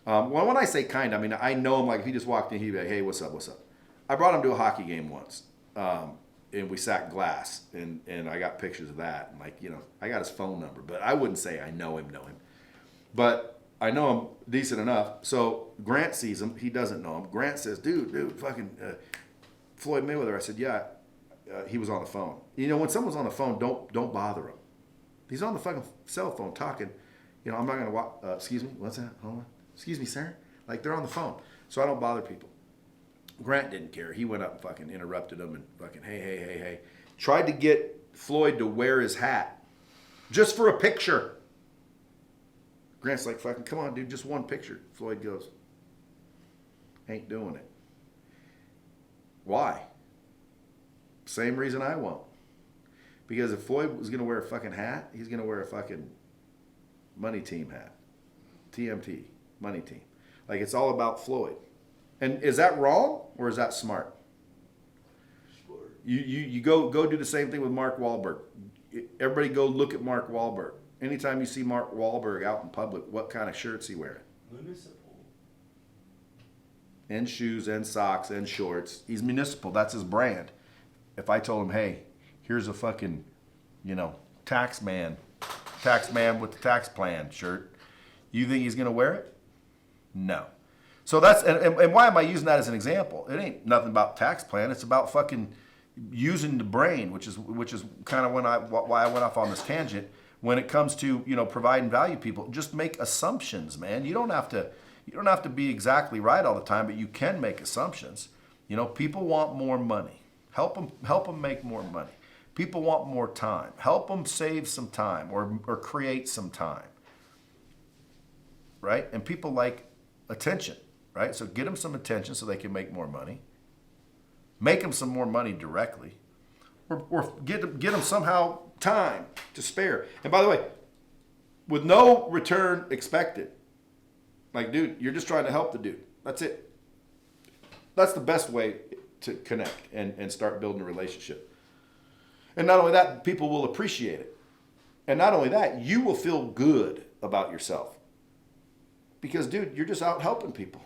Well, when I say kinda, I mean, I know him. Like, if he just walked in, he'd be like, hey, what's up, what's up? I brought him to a hockey game once, and we sat glass, and I got pictures of that. And, like, you know, I got his phone number, but I wouldn't say I know him. But I know him decent enough. So Grant sees him. He doesn't know him. Grant says, dude, fucking Floyd Mayweather. I said, yeah, he was on the phone. You know, when someone's on the phone, don't bother him. He's on the fucking cell phone talking. You know, I'm not going to walk. Excuse me, what's that? Hold on. Excuse me, sir. Like, they're on the phone. So I don't bother people. Grant didn't care. He went up and fucking interrupted him and fucking, hey. Tried to get Floyd to wear his hat just for a picture. Grant's like, fucking, come on, dude, just one picture. Floyd goes, ain't doing it. Why? Same reason I won't. Because if Floyd was going to wear a fucking hat, he's going to wear a fucking money team hat. TMT, money team. Like, it's all about Floyd. And is that wrong or is that smart? You go do the same thing with Mark Wahlberg. Everybody go look at Mark Wahlberg. Anytime you see Mark Wahlberg out in public, what kind of shirt's he wearing? Municipal. And shoes and socks and shorts. He's municipal. That's his brand. If I told him, hey, here's a fucking, you know, tax man with the tax plan shirt, you think he's going to wear it? No. So that's, and why am I using that as an example? It ain't nothing about tax plan. It's about fucking using the brain, which is kind of why I went off on this tangent. When it comes to, you know, providing value to people, just make assumptions, man. You don't have to be exactly right all the time, but you can make assumptions. You know, people want more money. Help them make more money. People want more time. Help them save some time or create some time. Right? And people like attention, right? So get them some attention so they can make more money. Make them some more money directly. Or get them somehow time to spare. And by the way, with no return expected, like, dude, you're just trying to help the dude. That's it. That's the best way to connect and start building a relationship. And not only that, people will appreciate it. And not only that, you will feel good about yourself. Because, dude, you're just out helping people.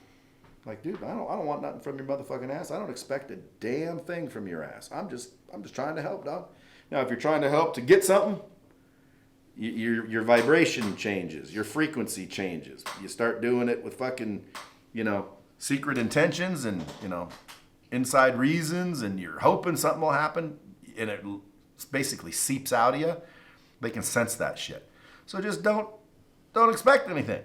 Like, dude, I don't want nothing from your motherfucking ass. I don't expect a damn thing from your ass. I'm just trying to help, dog. Now, if you're trying to help to get something, your vibration changes, your frequency changes. You start doing it with fucking, you know, secret intentions and, you know, inside reasons, and you're hoping something will happen, and it basically seeps out of you. They can sense that shit. So just don't expect anything.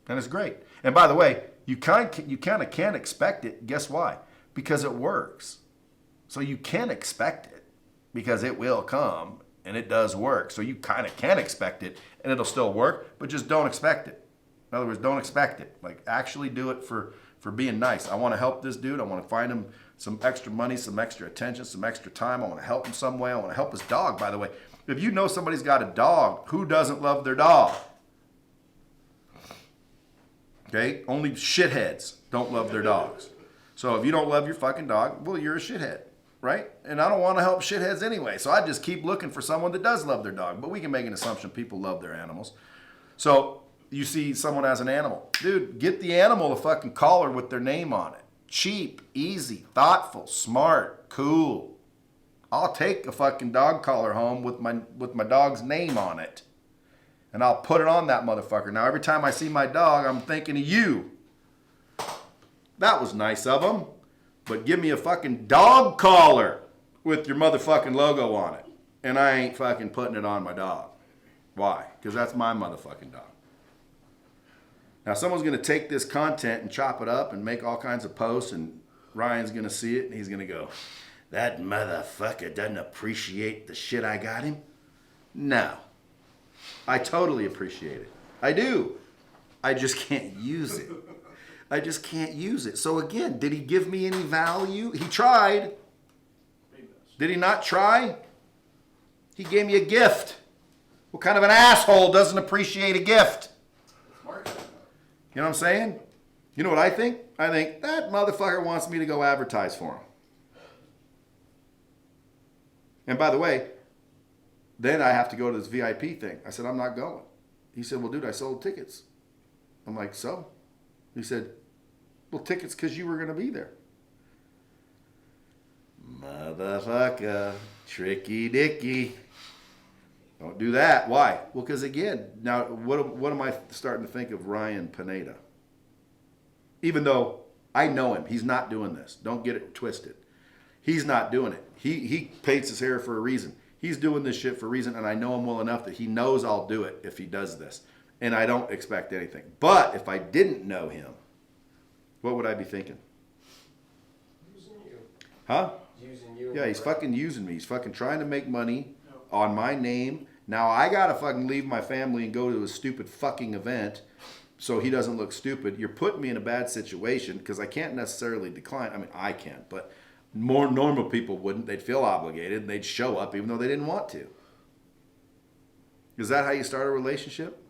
And it's great. And by the way, you kind of can expect it. Guess why? Because it works. So you can expect it because it will come and it does work. So you kind of can expect it and it'll still work, but just don't expect it. In other words, don't expect it. Like, actually do it for being nice. I want to help this dude. I want to find him some extra money, some extra attention, some extra time. I want to help him some way. I want to help his dog, by the way. If you know somebody's got a dog, who doesn't love their dog? Okay? Only shitheads don't love their dogs. So if you don't love your fucking dog, well, you're a shithead, right? And I don't want to help shitheads anyway. So I just keep looking for someone that does love their dog. But we can make an assumption people love their animals. So you see someone has an animal. Dude, get the animal a fucking collar with their name on it. Cheap, easy, thoughtful, smart, cool. I'll take a fucking dog collar home with my dog's name on it. And I'll put it on that motherfucker. Now, every time I see my dog, I'm thinking of you. That was nice of him. But give me a fucking dog collar with your motherfucking logo on it. And I ain't fucking putting it on my dog. Why? Because that's my motherfucking dog. Now, someone's going to take this content and chop it up and make all kinds of posts, and Ryan's going to see it, and he's going to go, that motherfucker doesn't appreciate the shit I got him? No. I totally appreciate it. I do. I just can't use it. I just can't use it. So again, did he give me any value? He tried. Did he not try? He gave me a gift. What kind of an asshole doesn't appreciate a gift? You know what I'm saying? You know what I think? I think that motherfucker wants me to go advertise for him. And by the way, then I have to go to this VIP thing. I said, I'm not going. He said, well, dude, I sold tickets. I'm like, so? He said, well, tickets because you were going to be there. Motherfucker, tricky dicky. Don't do that. Why? Well, because again, now what am I starting to think of Ryan Pineda? Even though I know him, he's not doing this. Don't get it twisted. He's not doing it. He paints his hair for a reason. He's doing this shit for a reason, and I know him well enough that he knows I'll do it if he does this. And I don't expect anything. But if I didn't know him, what would I be thinking? Using you. Huh? Using you. Yeah, he's fucking using me. He's fucking trying to make money on my name. Now I gotta fucking leave my family and go to a stupid fucking event so he doesn't look stupid. You're putting me in a bad situation because I can't necessarily decline. I mean, I can, but more normal people wouldn't. They'd feel obligated and they'd show up even though they didn't want to. Is that how you start a relationship?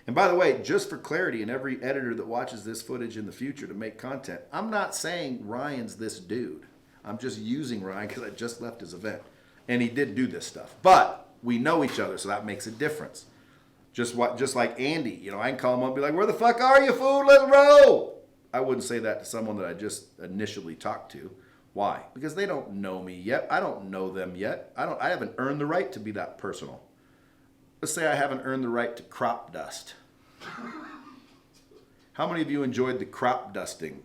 And by the way, just for clarity, and every editor that watches this footage in the future to make content, I'm not saying Ryan's this dude. I'm just using Ryan because I just left his event. And he did do this stuff. But we know each other, so that makes a difference. Just like Andy, you know, I can call him up and be like, where the fuck are you, fool? Let's roll. I wouldn't say that to someone that I just initially talked to. Why? Because they don't know me yet. I don't know them yet. I haven't earned the right to be that personal. Let's say I haven't earned the right to crop dust. How many of you enjoyed the crop dusting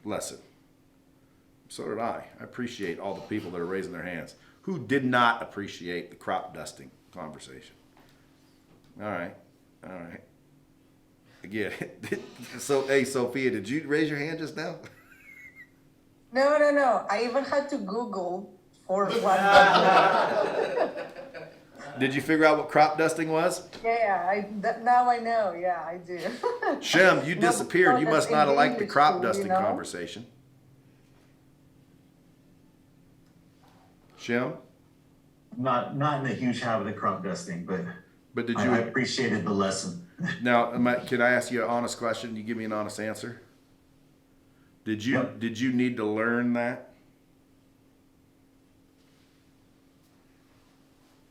lesson? So did I. I appreciate all the people that are raising their hands. Who did not appreciate the crop dusting conversation? All right. Again, so hey, Sophia, did you raise your hand just now? No. I even had to Google for what. Did you figure out what crop dusting was? Yeah, now I know. Yeah, I do. Shem, you disappeared. You must not have liked the English crop too, dusting you know? conversation. Shem? Not in a huge habit of crop dusting, but did you? I appreciated the lesson. Now, can I ask you an honest question? You give me an honest answer. Did you need to learn that?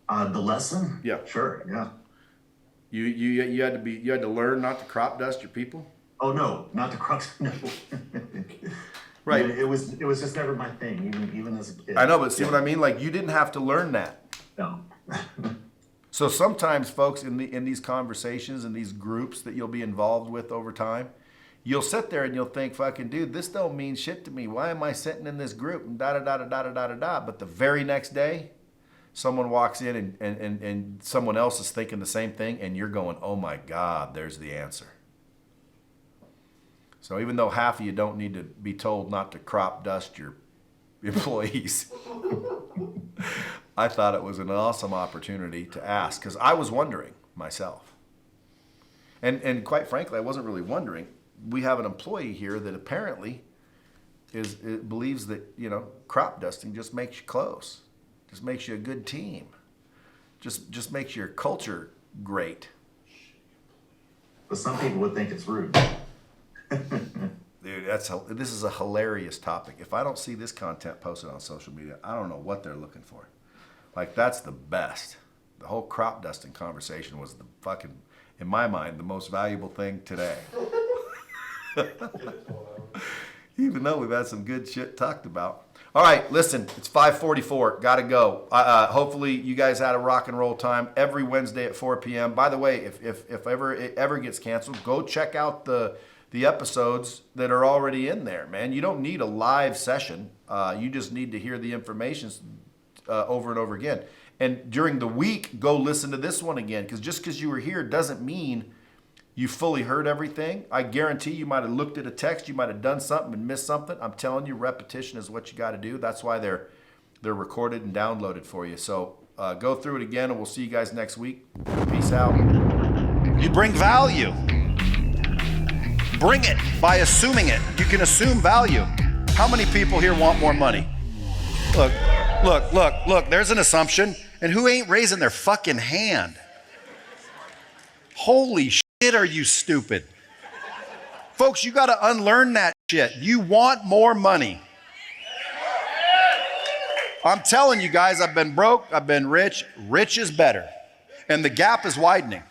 The lesson? Yeah. Sure. Yeah. You had to learn not to crop dust your people? Oh no, not to crop. No. Right. It was just never my thing, even as a kid. I know, but see what I mean? Like you didn't have to learn that. No. So sometimes, folks, in these conversations and these groups that you'll be involved with over time, you'll sit there and you'll think, fucking dude, this don't mean shit to me. Why am I sitting in this group? And da-da-da-da-da-da-da-da. But the very next day, someone walks in and someone else is thinking the same thing, and you're going, oh my God, there's the answer. So even though half of you don't need to be told not to crop dust your employees, I thought it was an awesome opportunity to ask, because I was wondering myself. And quite frankly, I wasn't really wondering. We have an employee here that apparently believes that, you know, crop dusting just makes you close. Just makes you a good team. Just makes your culture great. But some people would think it's rude. Dude, this is a hilarious topic. If I don't see this content posted on social media, I don't know what they're looking for. Like, that's the best. The whole crop dusting conversation was the fucking, in my mind, the most valuable thing today. Even though we've had some good shit talked about. All right, listen, it's 5:44. Gotta go. Hopefully you guys had a rock and roll time every Wednesday at 4 p.m. By the way, if it ever gets canceled, go check out the episodes that are already in there, man. You don't need a live session. You just need to hear the information over and over again. And during the week, go listen to this one again, because just because you were here doesn't mean you fully heard everything. I guarantee you might have looked at a text, you might have done something and missed something. I'm telling you, repetition is what you got to do. That's why they're recorded and downloaded for you. So go through it again, and we'll see you guys next week. Peace out. You bring value. bring it by assuming it. You can assume value. How many people here want more money? Look, there's an assumption. And who ain't raising their fucking hand? Holy shit, are you stupid? Folks, you got to unlearn that shit. You want more money. I'm telling you guys, I've been broke, I've been rich. Rich is better. And the gap is widening.